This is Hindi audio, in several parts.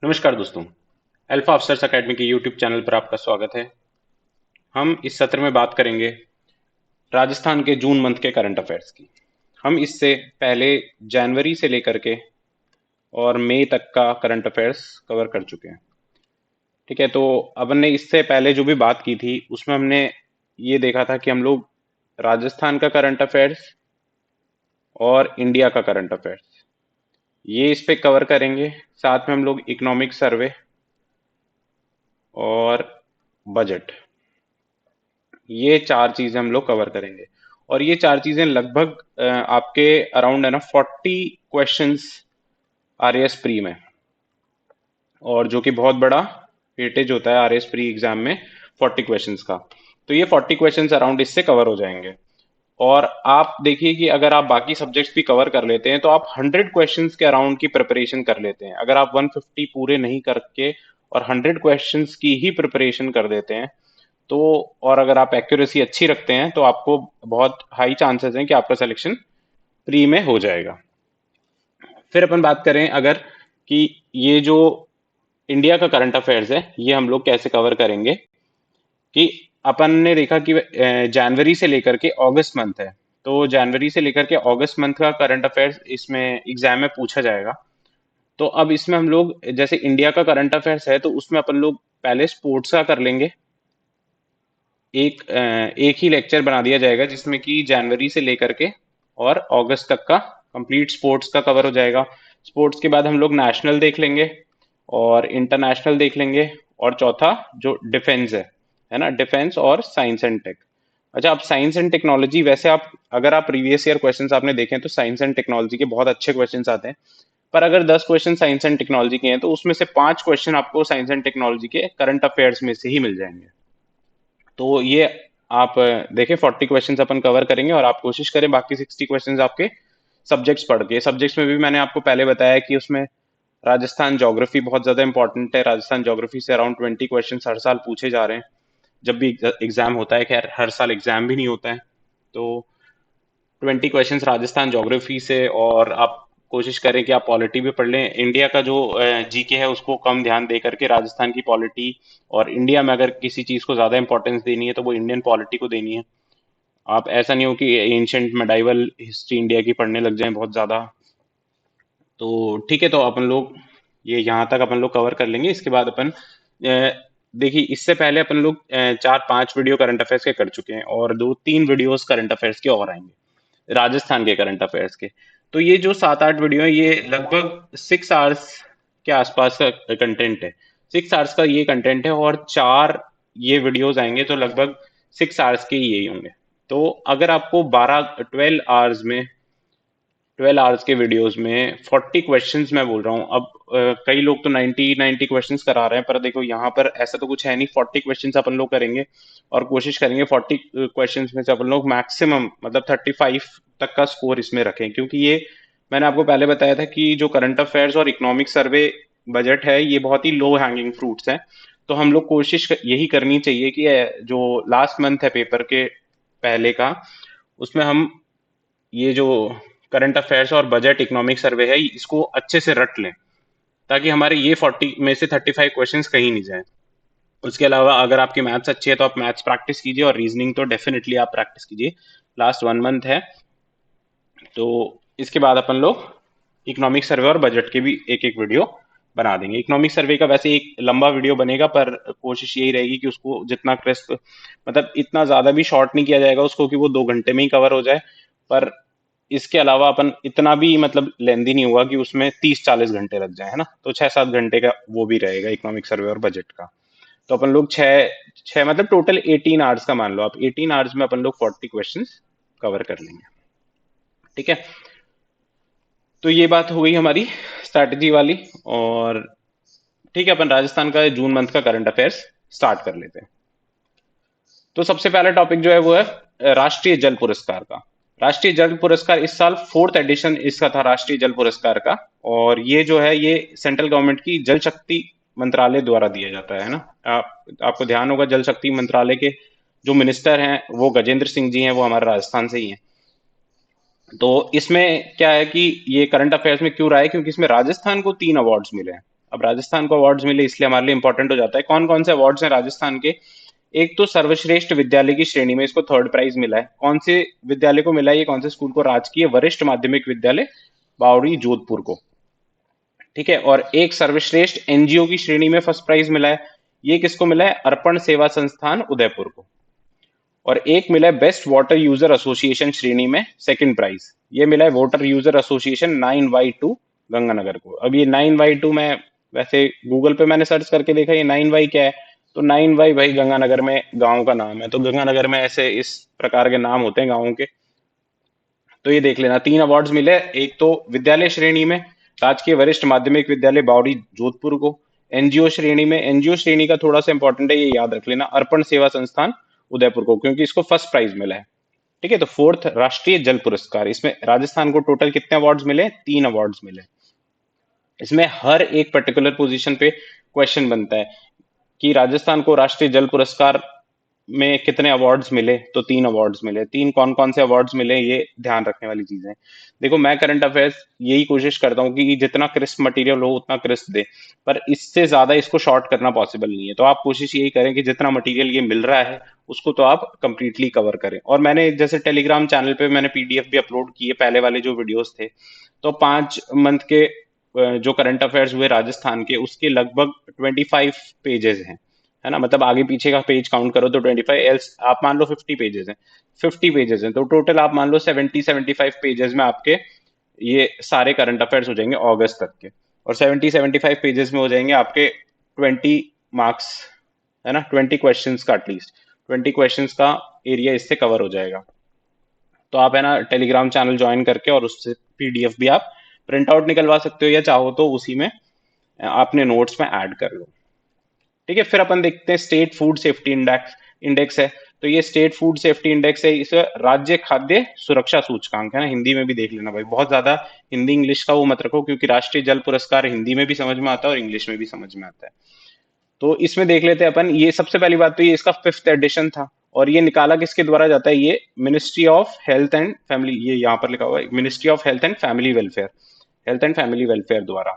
नमस्कार दोस्तों। अल्फा अफसर्स अकेडमी के यूट्यूब चैनल पर आपका स्वागत है। हम इस सत्र में बात करेंगे राजस्थान के जून मंथ के करंट अफेयर्स की। हम इससे पहले जनवरी से लेकर के और मई तक का करंट अफेयर्स कवर कर चुके हैं। ठीक है, तो अपन ने इससे पहले जो भी बात की थी उसमें हमने ये देखा था कि हम लोग राजस्थान का करंट अफेयर्स और इंडिया का करंट अफेयर्स ये इस पे कवर करेंगे। साथ में हम लोग इकोनॉमिक सर्वे और बजट, ये चार चीजें हम लोग कवर करेंगे। और ये चार चीजें लगभग आपके अराउंड है ना 40 क्वेश्चंस आरएएस प्री में, और जो कि बहुत बड़ा वेटेज होता है आरएएस प्री एग्जाम में 40 क्वेश्चंस का। तो ये 40 क्वेश्चंस अराउंड इससे कवर हो जाएंगे। और आप देखिए कि अगर आप बाकी सब्जेक्ट्स भी कवर कर लेते हैं तो आप 100 क्वेश्चंस के अराउंड की प्रिपरेशन कर लेते हैं। अगर आप 150 पूरे नहीं करके और 100 क्वेश्चंस की ही प्रिपरेशन कर देते हैं तो, और अगर आप एक्यूरेसी अच्छी रखते हैं तो आपको बहुत हाई चांसेस हैं कि आपका सिलेक्शन प्री में हो जाएगा। फिर अपन बात करें अगर कि ये जो इंडिया का करंट अफेयर्स है ये हम लोग कैसे कवर करेंगे, कि अपन ने देखा कि जनवरी से लेकर के अगस्त मंथ है, तो जनवरी से लेकर के अगस्त मंथ का करंट अफेयर्स इसमें एग्जाम में पूछा जाएगा। तो अब इसमें हम लोग जैसे इंडिया का करंट अफेयर्स है तो उसमें अपन लोग पहले स्पोर्ट्स का कर लेंगे। एक ही लेक्चर बना दिया जाएगा जिसमें कि जनवरी से लेकर के और अगस्त तक का कंप्लीट स्पोर्ट्स का कवर हो जाएगा। स्पोर्ट्स के बाद हम लोग नेशनल देख लेंगे और इंटरनेशनल देख लेंगे, और चौथा जो डिफेंस है ना, डिफेंस और साइंस एंड टेक। अच्छा, अब साइंस एंड टेक्नोलॉजी, वैसे आप अगर आप प्रीवियस ईयर क्वेश्चंस आपने देखे हैं तो साइंस एंड टेक्नोलॉजी के बहुत अच्छे क्वेश्चंस आते हैं। पर अगर 10 क्वेश्चन साइंस एंड टेक्नोलॉजी के हैं तो उसमें से 5 क्वेश्चन आपको साइंस एंड टेक्नोलॉजी के करंट अफेयर्स में से ही मिल जाएंगे। तो ये आप देखें 40 क्वेश्चंस अपन कवर करेंगे और आप कोशिश करें बाकी 60 क्वेश्चंस आपके सब्जेक्ट्स पढ़ के। सब्जेक्ट्स में भी मैंने आपको पहले बताया कि उसमें राजस्थान ज्योग्राफी बहुत ज्यादा इंपॉर्टेंट है। राजस्थान ज्योग्राफी से अराउंड 20 क्वेश्चन हर साल पूछे जा रहे हैं जब भी एग्जाम होता है। खैर हर साल एग्जाम भी नहीं होता है, तो 20 क्वेश्चन राजस्थान ज्योग्राफी से। और आप कोशिश करें कि आप पॉलिटी भी पढ़ लें। इंडिया का जो जीके है उसको कम ध्यान दे करके राजस्थान की पॉलिटी, और इंडिया में अगर किसी चीज को ज्यादा इंपॉर्टेंस देनी है तो वो इंडियन पॉलिटी को देनी है। आप ऐसा नहीं हो कि एंशंट मेडाइवल हिस्ट्री इंडिया की पढ़ने लग जाएं बहुत ज्यादा। तो ठीक है, तो अपन लोग ये यहाँ तक अपन लोग कवर कर लेंगे। इसके बाद अपन देखिए इससे पहले अपन लोग 4-5 वीडियो करंट अफेयर्स के कर चुके हैं और 2-3 वीडियोस करंट अफेयर्स के और आएंगे राजस्थान के करंट अफेयर्स के। तो ये जो 7-8 वीडियो है ये लगभग 6 आवर्स के आसपास का कंटेंट है। 6 आवर्स का ये कंटेंट है और 4 ये वीडियोस आएंगे तो लगभग 6 आवर्स के यही होंगे। तो अगर आपको 12 आवर्स के वीडियोस में 40 क्वेश्चंस मैं बोल रहा हूँ। अब कई लोग तो 90 क्वेश्चंस करा रहे हैं, पर देखो यहाँ पर ऐसा तो कुछ है नहीं। 40 क्वेश्चंस अपन लोग करेंगे और कोशिश करेंगे 40 क्वेश्चंस में से अपन लोग मैक्सिमम मतलब 35 तक का स्कोर इसमें रखें, क्योंकि ये मैंने आपको पहले बताया था कि जो करंट अफेयर्स और इकोनॉमिक सर्वे बजट है ये बहुत ही लो हैंगिंग फ्रूट्स हैं। तो हम लोग यही करनी चाहिए कि जो लास्ट मंथ है पेपर के पहले का, उसमें हम ये जो करंट अफेयर्स और बजट इकोनॉमिक सर्वे है इसको अच्छे से रट लें, ताकि हमारे ये 40 में से 35 क्वेश्चंस कहीं नहीं जाए। उसके अलावा अगर आपकी मैथ्स अच्छी है तो आप मैथ्स प्रैक्टिस कीजिए, और रीजनिंग तो डेफिनेटली आप प्रैक्टिस कीजिए। लास्ट 1 मंथ है, तो इसके बाद अपन लोग इकोनॉमिक सर्वे और बजट के भी एक एक वीडियो बना देंगे। इकोनॉमिक सर्वे का वैसे एक लंबा वीडियो बनेगा, पर कोशिश यही रहेगी कि उसको जितना क्रिस्प, मतलब इतना ज्यादा भी शॉर्ट नहीं किया जाएगा उसको कि वो 2 घंटे में ही कवर हो जाए। पर इसके अलावा अपन इतना भी मतलब लेंदी नहीं हुआ कि उसमें 30-40 घंटे लग जाए, है ना। तो 6-7 घंटे का वो भी रहेगा इकोनॉमिक सर्वे और बजट का। तो अपन लोग छः छः मतलब टोटल 18 आवर्स का मान लो आप। 18 आवर्स में अपन लोग 40 क्वेश्चन कवर कर लेंगे। ठीक है, तो ये बात हो गई हमारी स्ट्रैटेजी वाली। और ठीक है, अपन राजस्थान का जून मंथ का करंट अफेयर्स स्टार्ट कर लेते हैं। तो सबसे पहला टॉपिक जो है वो है राष्ट्रीय जल पुरस्कार का। राष्ट्रीय जल पुरस्कार इस साल 4th एडिशन इसका था, राष्ट्रीय जल पुरस्कार का। और ये जो है ये सेंट्रल गवर्नमेंट की जल शक्ति मंत्रालय द्वारा दिया जाता है ना। आपको ध्यान होगा जल शक्ति मंत्रालय के जो मिनिस्टर हैं वो गजेंद्र सिंह जी हैं, वो हमारे राजस्थान से ही हैं। तो इसमें क्या है कि ये करंट अफेयर्स में क्यों रहा है, क्योंकि इसमें राजस्थान को 3 अवार्ड्स मिले हैं। अब राजस्थान को अवार्ड्स मिले इसलिए हमारे लिए इंपॉर्टेंट हो जाता है। कौन कौन से अवार्ड्स हैं राजस्थान के? एक तो सर्वश्रेष्ठ विद्यालय की श्रेणी में इसको थर्ड प्राइज मिला है। कौन से विद्यालय को मिला है? ये कौन से स्कूल को? राजकीय वरिष्ठ माध्यमिक विद्यालय बावड़ी जोधपुर को। ठीक है। और एक सर्वश्रेष्ठ एनजीओ की श्रेणी में फर्स्ट प्राइज मिला है। ये किसको मिला है? अर्पण सेवा संस्थान उदयपुर को। और एक मिला है बेस्ट वाटर यूजर एसोसिएशन श्रेणी में सेकंड प्राइज। ये मिला है water user association 9Y2 Ganganagar को। अब ये 9Y2 में वैसे गूगल पे मैंने सर्च करके देखा ये 9Y क्या है, तो 9Y भाई गंगानगर में गांव का नाम है। तो गंगानगर में ऐसे इस प्रकार के नाम होते हैं गांवों के। तो ये देख लेना, 3 अवार्ड्स मिले। एक तो विद्यालय श्रेणी में राजकीय वरिष्ठ माध्यमिक विद्यालय बावड़ी जोधपुर को। एनजीओ श्रेणी में, एनजीओ श्रेणी का थोड़ा सा इंपॉर्टेंट है, ये याद रख लेना, अर्पण सेवा संस्थान उदयपुर को, क्योंकि इसको फर्स्ट प्राइज मिला है। ठीक है। तो फोर्थ राष्ट्रीय जल पुरस्कार, इसमें राजस्थान को टोटल कितने अवार्ड्स मिले? 3 अवार्ड्स मिले। इसमें हर एक पर्टिकुलर पोजीशन पे क्वेश्चन बनता है कि राजस्थान को राष्ट्रीय जल पुरस्कार में कितने अवार्ड्स मिले, तो 3 अवार्ड्स मिले। तीन कौन कौन से अवार्ड्स मिले ये ध्यान रखने वाली चीजें हैं। देखो मैं करंट अफेयर्स यही कोशिश करता हूँ कि जितना क्रिस्प मटेरियल हो उतना क्रिस्प दे, पर इससे ज्यादा इसको शॉर्ट करना पॉसिबल नहीं है। तो आप कोशिश यही करें कि जितना मटेरियल ये मिल रहा है उसको तो आप कंप्लीटली कवर करें। और मैंने जैसे टेलीग्राम चैनल पे मैंने पीडीएफ भी अपलोड किए पहले वाले जो वीडियोस थे, तो 5 मंथ के जो करंट अफेयर्स हुए राजस्थान के उसके लगभग 25 पेजेस हैं, है ना। मतलब आगे पीछे का पेज काउंट करो तो 25, एल्स आप मान लो 50 पेजेस हैं। 50 पेजेस हैं तो टोटल आप मान लो 70-75 पेजेस में आपके ये सारे करंट अफेयर्स हो जाएंगे अगस्त तक के। और 70-75 पेजेस में हो जाएंगे आपके 20 मार्क्स, है ना। 20 क्वेश्चंस का, एटलीस्ट 20 क्वेश्चंस का एरिया इससे कवर हो जाएगा। तो आप, है ना, टेलीग्राम चैनल ज्वाइन करके और उससे पीडीएफ भी आप प्रिंट आउट निकलवा सकते हो, या चाहो तो उसी में अपने नोट्स में ऐड कर लो। ठीक है। फिर अपन देखते हैं state food safety index. Index है, तो ये स्टेट फूड सेफ्टी इंडेक्स है, इसे राज्य खाद्य सुरक्षा सूचकांक, है ना। हिंदी में भी देख लेना भाई, बहुत ज्यादा हिंदी इंग्लिश का वो मत रखो, क्योंकि राष्ट्रीय जल पुरस्कार हिंदी में भी समझ में आता है और इंग्लिश में भी समझ में आता है। तो इसमें देख लेते हैं अपन, ये सबसे पहली बात तो ये इसका 5th एडिशन था। और ये निकाला किसके द्वारा जाता है? ये ministry of health and family, ये यहाँ पर लिखा हुआ है ministry of health and family welfare, health and family welfare द्वारा।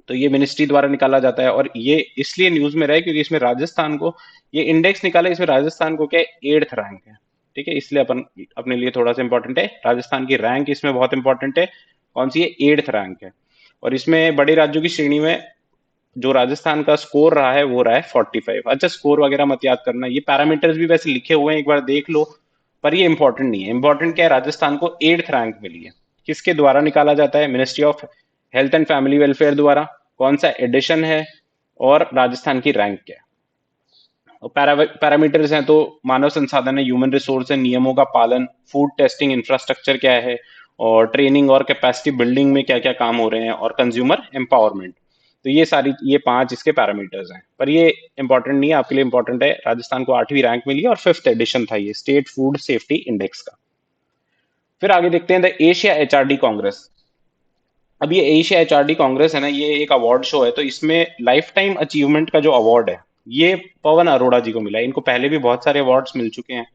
तो ये मिनिस्ट्री द्वारा निकाला जाता है। और ये इसलिए न्यूज में रहा है क्योंकि इसमें राजस्थान को, ये इंडेक्स निकाला, इसमें राजस्थान को क्या है, 8th रैंक है। ठीक है। इसलिए अपन अपने लिए थोड़ा सा इंपॉर्टेंट है, राजस्थान की रैंक इसमें बहुत इंपॉर्टेंट है। कौन सी है? 8th रैंक है। और इसमें बड़े राज्यों की श्रेणी में जो राजस्थान का स्कोर रहा है वो रहा है 45। अच्छा, स्कोर वगैरह मत याद करना, ये पैरामीटर्स भी वैसे लिखे हुए हैं, एक बार देख लो, पर ये इंपॉर्टेंट नहीं है। इंपॉर्टेंट क्या है? राजस्थान को 8th रैंक मिली है। किसके द्वारा निकाला जाता है? Ministry of health and family welfare द्वारा। कौन सा एडिशन है और राजस्थान की रैंक क्या है? और पैरामीटर्स हैं तो मानव संसाधन है, ह्यूमन रिसोर्स है, नियमों का पालन, फूड टेस्टिंग इंफ्रास्ट्रक्चर क्या है, और ट्रेनिंग और कैपेसिटी बिल्डिंग में क्या क्या काम हो रहे हैं, और कंज्यूमर एम्पावरमेंट। तो ये सारी, ये 5 इसके पैरामीटर्स हैं, पर ये इंपॉर्टेंट नहीं है आपके लिए। इंपॉर्टेंट है राजस्थान को 8वीं रैंक मिली है और 5th एडिशन था ये स्टेट फूड सेफ्टी इंडेक्स का। फिर आगे देखते हैं द एशिया एचआरडी कांग्रेस। अब ये एशिया एचआरडी कांग्रेस है ना, ये एक अवार्ड शो है। तो इसमें लाइफ टाइम अचीवमेंट का जो अवार्ड है ये पवन अरोड़ा जी को मिला है। इनको पहले भी बहुत सारे अवार्ड्स मिल चुके हैं।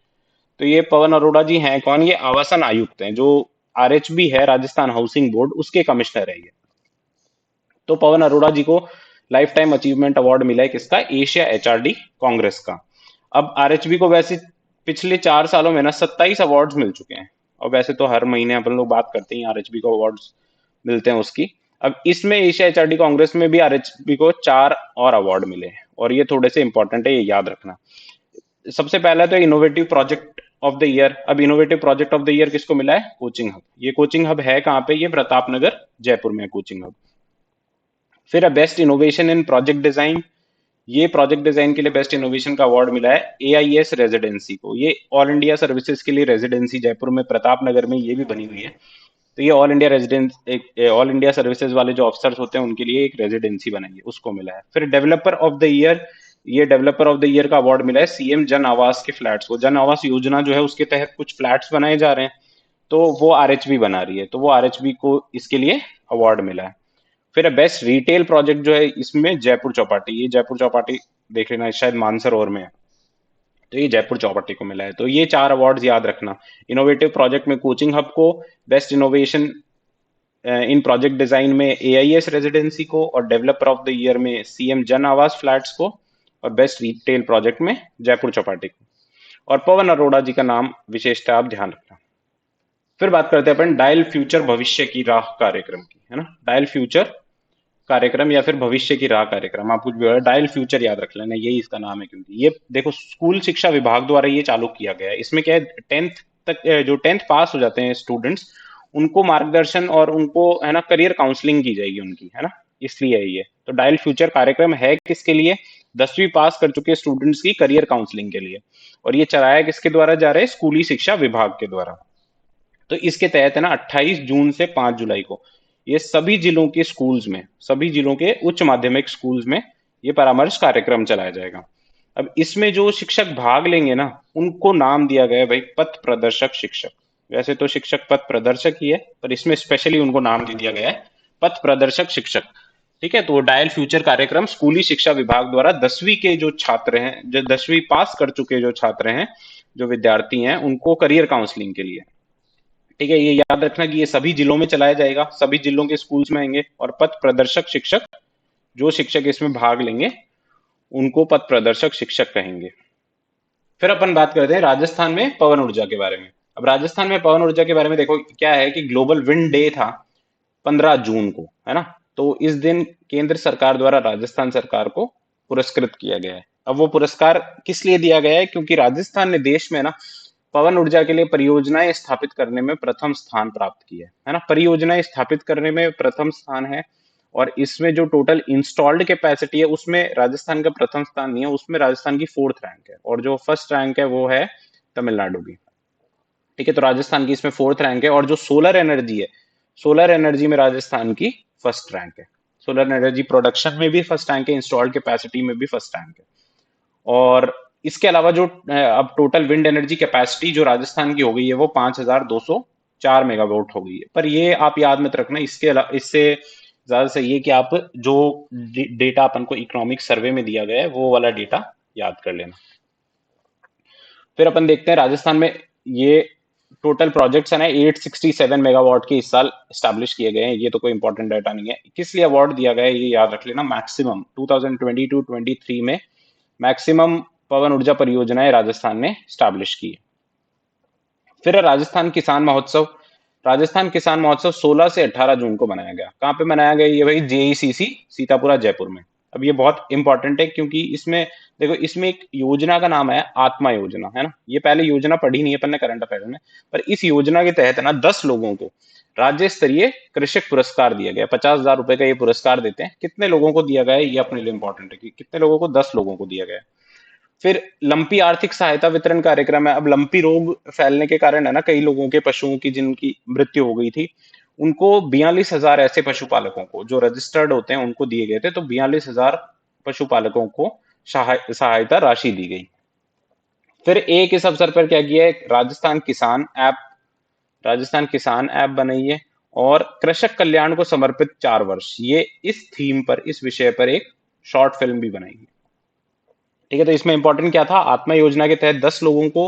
तो ये पवन अरोड़ा जी हैं कौन? ये आवासन आयुक्त हैं, जो आरएचबी है, राजस्थान हाउसिंग बोर्ड, उसके कमिश्नर है ये। तो पवन अरोड़ा जी को लाइफ टाइम अचीवमेंट अवार्ड मिला है किसका? एशिया एचआरडी कांग्रेस का। अब आरएचबी को वैसे पिछले 4 सालों में ना 27 अवार्ड्स मिल चुके हैं। और वैसे तो हर महीने अपन लोग बात करते हैं आरएचबी को अवार्ड्स मिलते हैं उसकी। अब इसमें एशिया एचआरडी कांग्रेस में भी आरएचबी को 4 और अवार्ड मिले हैं, और ये थोड़े से इंपॉर्टेंट है, ये याद रखना। सबसे पहला तो innovative project of the year. अब innovative project of the year किसको मिला है? Coaching hub. ये कोचिंग हब है कहाँ पे? ये प्रताप नगर जयपुर में है कोचिंग हब। फिर best innovation in project design, ये प्रोजेक्ट डिजाइन के लिए बेस्ट इनोवेशन का अवार्ड मिला है एआईएस रेजिडेंसी को। ये ऑल इंडिया सर्विसेज के लिए रेजिडेंसी जयपुर में प्रताप नगर में ये भी बनी हुई है। तो ये ऑल इंडिया रेजिडेंस, एक ऑल इंडिया सर्विसेज वाले जो ऑफिसर्स होते हैं उनके लिए एक रेजिडेंसी बनाई है, उसको मिला है। फिर डेवलपर ऑफ द ईयर, ये डेवलपर ऑफ द ईयर का अवार्ड मिला है सीएम जन आवास के फ्लैट्स को। जन आवास योजना जो है उसके तहत कुछ फ्लैट्स बनाए जा रहे हैं, तो वो आरएचबी बना रही है, तो वो आरएचबी को इसके लिए अवार्ड मिला है। फिर बेस्ट रिटेल प्रोजेक्ट जो है इसमें जयपुर चौपाटी, ये जयपुर चौपाटी देख लेना, शायद मानसरोवर में है, तो ये जयपुर चौपाटी को मिला है। तो ये 4 अवार्ड्स याद रखना। इनोवेटिव प्रोजेक्ट में कोचिंग हब को, best innovation in project design में AIS रेजिडेंसी को, और डेवलपर ऑफ द ईयर में CM जन आवास फ्लैट्स को, और बेस्ट रिटेल प्रोजेक्ट में जयपुर चौपाटी को। और पवन अरोड़ा जी का नाम विशेषता आप ध्यान रखना। फिर बात करते हैं अपन डायल फ्यूचर भविष्य की राह कार्यक्रम की, है ना। डायल फ्यूचर कार्यक्रम या फिर भविष्य की राह कार्यक्रम, आप कुछ भी डायल फ्यूचर याद रख लेना, यही इसका नाम है। क्योंकि ये देखो स्कूल शिक्षा विभाग द्वारा ये चालू किया गया है। इसमें क्या है, टेंथ तक जो टेंथ पास हो जाते हैं स्टूडेंट्स, उनको मार्गदर्शन और उनको है ना करियर काउंसलिंग की जाएगी उनकी, है ना। इसलिए है ये। तो डायल फ्यूचर कार्यक्रम है किसके लिए? 10वीं पास कर चुके स्टूडेंट्स की करियर काउंसलिंग के लिए। और ये चलाया किसके द्वारा जा रहा है? स्कूली शिक्षा विभाग के द्वारा। तो इसके तहत है ना 28 जून से 5 जुलाई को ये सभी जिलों के स्कूल्स में, सभी जिलों के उच्च माध्यमिक स्कूल्स में ये परामर्श कार्यक्रम चलाया जाएगा। अब इसमें जो शिक्षक भाग लेंगे ना, उनको नाम दिया गया है भाई पथ प्रदर्शक शिक्षक। वैसे तो शिक्षक पथ प्रदर्शक ही है, पर इसमें स्पेशली उनको नाम दे दिया गया है पथ प्रदर्शक शिक्षक। ठीक है। तो डायल फ्यूचर कार्यक्रम स्कूली शिक्षा विभाग द्वारा 10वीं के जो छात्र हैं, जो 10वीं पास कर चुके जो छात्र हैं, जो विद्यार्थी हैं, उनको करियर काउंसलिंग के लिए। ठीक है। ये याद रखना कि ये सभी जिलों में चलाया जाएगा, सभी जिलों के स्कूल्स में आएंगे। और पथ प्रदर्शक शिक्षक, जो शिक्षक इसमें भाग लेंगे उनको पथ प्रदर्शक शिक्षक कहेंगे। फिर अपन बात करते हैं राजस्थान में पवन ऊर्जा के बारे में। अब राजस्थान में पवन ऊर्जा के बारे में देखो क्या है कि ग्लोबल विंड डे था 15 जून को, है ना। तो इस दिन केंद्र सरकार द्वारा राजस्थान सरकार को पुरस्कृत किया गया है। अब वो पुरस्कार किस लिए दिया गया है? क्योंकि राजस्थान ने देश में ना पवन ऊर्जा के लिए परियोजनाएं स्थापित करने में प्रथम स्थान प्राप्त किया है ना। परियोजनाएं स्थापित करने में प्रथम स्थान है। और इसमें जो टोटल इंस्टॉल्ड कैपेसिटी है उसमें राजस्थान का प्रथम स्थान नहीं है, उसमें राजस्थान की 4th रैंक है। और जो फर्स्ट रैंक है वो है तमिलनाडु की। ठीक है। तो राजस्थान की इसमें 4th रैंक है। और जो सोलर एनर्जी है, सोलर एनर्जी में राजस्थान की फर्स्ट रैंक है। सोलर एनर्जी प्रोडक्शन में भी फर्स्ट रैंक है, इंस्टॉल्ड कैपेसिटी में भी फर्स्ट रैंक है। और इसके अलावा जो अब टोटल विंड एनर्जी कैपेसिटी जो राजस्थान की हो गई है वो 5204 मेगावाट हो गई है। पर ये आप याद मत रखना, इसके अलावा इससे ज्यादा सही है कि आप जो डेटा अपन को इकोनॉमिक सर्वे में दिया गया है वो वाला डेटा याद कर लेना। फिर अपन देखते हैं राजस्थान में ये टोटल प्रोजेक्ट्स है ना 867 मेगावाट के इस साल स्टैब्लिश किए गए हैं। ये तो कोई इंपॉर्टेंट डाटा नहीं है। किस लिए अवार्ड दिया गया है ये याद रख लेना। मैक्सिमम 2022-23 में मैक्सिमम पवन ऊर्जा परियोजनाएं राजस्थान ने स्टैब्लिश की है। फिर राजस्थान किसान महोत्सव। राजस्थान किसान महोत्सव 16 से 18 जून को मनाया गया। कहाँ पे मनाया गया ये भाई? JECC सीतापुरा जयपुर में। अब ये बहुत इंपॉर्टेंट है क्योंकि इसमें देखो इसमें एक योजना का नाम है आत्मा योजना, है ना। ये पहले योजना पढ़ी नहीं है अपन ने करंट अफेयर में, पर इस योजना के तहत ना 10 लोगों को राज्य स्तरीय कृषक पुरस्कार दिया गया। 50,000 रुपए का ये पुरस्कार देते हैं। कितने लोगों को दिया गया है ये अपने लिए इंपॉर्टेंट है कि कितने लोगों को? 10 लोगों को दिया गया है। फिर लंपी आर्थिक सहायता वितरण कार्यक्रम है। अब लंपी रोग फैलने के कारण है ना कई लोगों के पशुओं की जिनकी मृत्यु हो गई थी, उनको 42,000 ऐसे पशुपालकों को जो रजिस्टर्ड होते हैं उनको दिए गए थे। तो 42,000 पशुपालकों को सहायता राशि दी गई। फिर एक इस अवसर पर क्या किया है? राजस्थान किसान ऐप, राजस्थान किसान ऐप बनाई है। और कृषक कल्याण को समर्पित 4 वर्ष, ये इस थीम पर, इस विषय पर एक शॉर्ट फिल्म भी बनाई। ठीक है। तो इसमें इंपॉर्टेंट क्या था? आत्मा योजना के तहत 10 लोगों को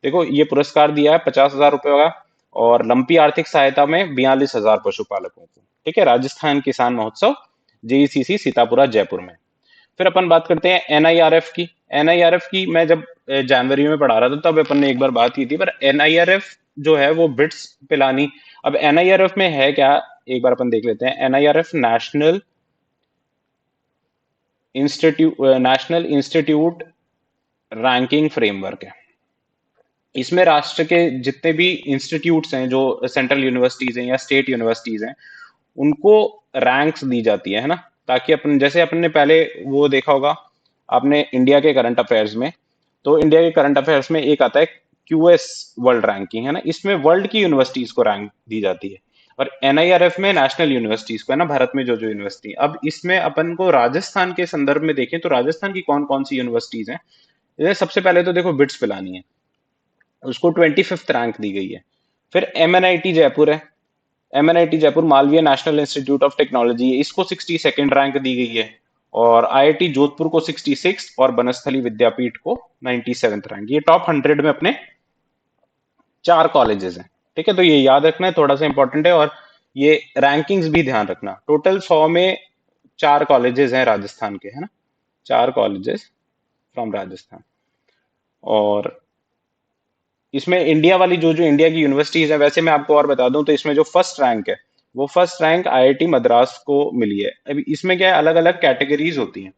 देखो ये पुरस्कार दिया है 50,000 रुपए का। और लंपी आर्थिक सहायता में 42,000 पशुपालकों को। ठीक है। राजस्थान किसान महोत्सव JECC सीतापुरा जयपुर में। फिर अपन बात करते हैं NIRF की। NIRF की मैं जब जनवरी में पढ़ा रहा था तब अपन ने एक बार बात की थी, पर NIRF जो है वो बिट्स पिलानी। अब NIRF में है क्या, एक बार अपन देख लेते हैं। NIRF national institute ranking framework है। इसमें राष्ट्र के जितने भी इंस्टीट्यूट्स हैं, जो सेंट्रल यूनिवर्सिटीज हैं या स्टेट यूनिवर्सिटीज हैं, उनको रैंक्स दी जाती है ना। ताकि अपन, जैसे अपन ने पहले वो देखा होगा आपने इंडिया के करंट अफेयर्स में, तो इंडिया के करंट अफेयर्स में एक आता है QS वर्ल्ड रैंकिंग, है ना। इसमें वर्ल्ड की यूनिवर्सिटीज को रैंक दी जाती है। और NIRF में नेशनल यूनिवर्सिटीज को, है ना, भारत में जो जो यूनिवर्सिटी। अब इसमें अपन को राजस्थान के संदर्भ में देखें तो राजस्थान की कौन कौन सी यूनिवर्सिटीज हैं। सबसे पहले तो देखो बिट्स पिलानी है, उसको 25th रैंक दी गई है। फिर MNIT जयपुर है। MNIT Jaipur Malviya national institute of technology है, इसको 62nd रैंक दी गई है। और IIT जोधपुर को 66 और बनस्थली विद्यापीठ को 97th रैंक। ये टॉप 100 में अपने 4 कॉलेजेस हैं। ठीक है। तो ये याद रखना है, थोड़ा सा इंपॉर्टेंट है। और ये रैंकिंग्स भी ध्यान रखना। टोटल 100 में 4 कॉलेजेस हैं राजस्थान के, है ना, 4 कॉलेजेस फ्रॉम राजस्थान। और इसमें इंडिया वाली जो जो इंडिया की यूनिवर्सिटीज है, वैसे मैं आपको और बता दूं तो इसमें जो फर्स्ट रैंक है वो फर्स्ट रैंक आईआईटी मद्रास को मिली है। अभी इसमें क्या है, अलग अलग कैटेगरीज होती हैं,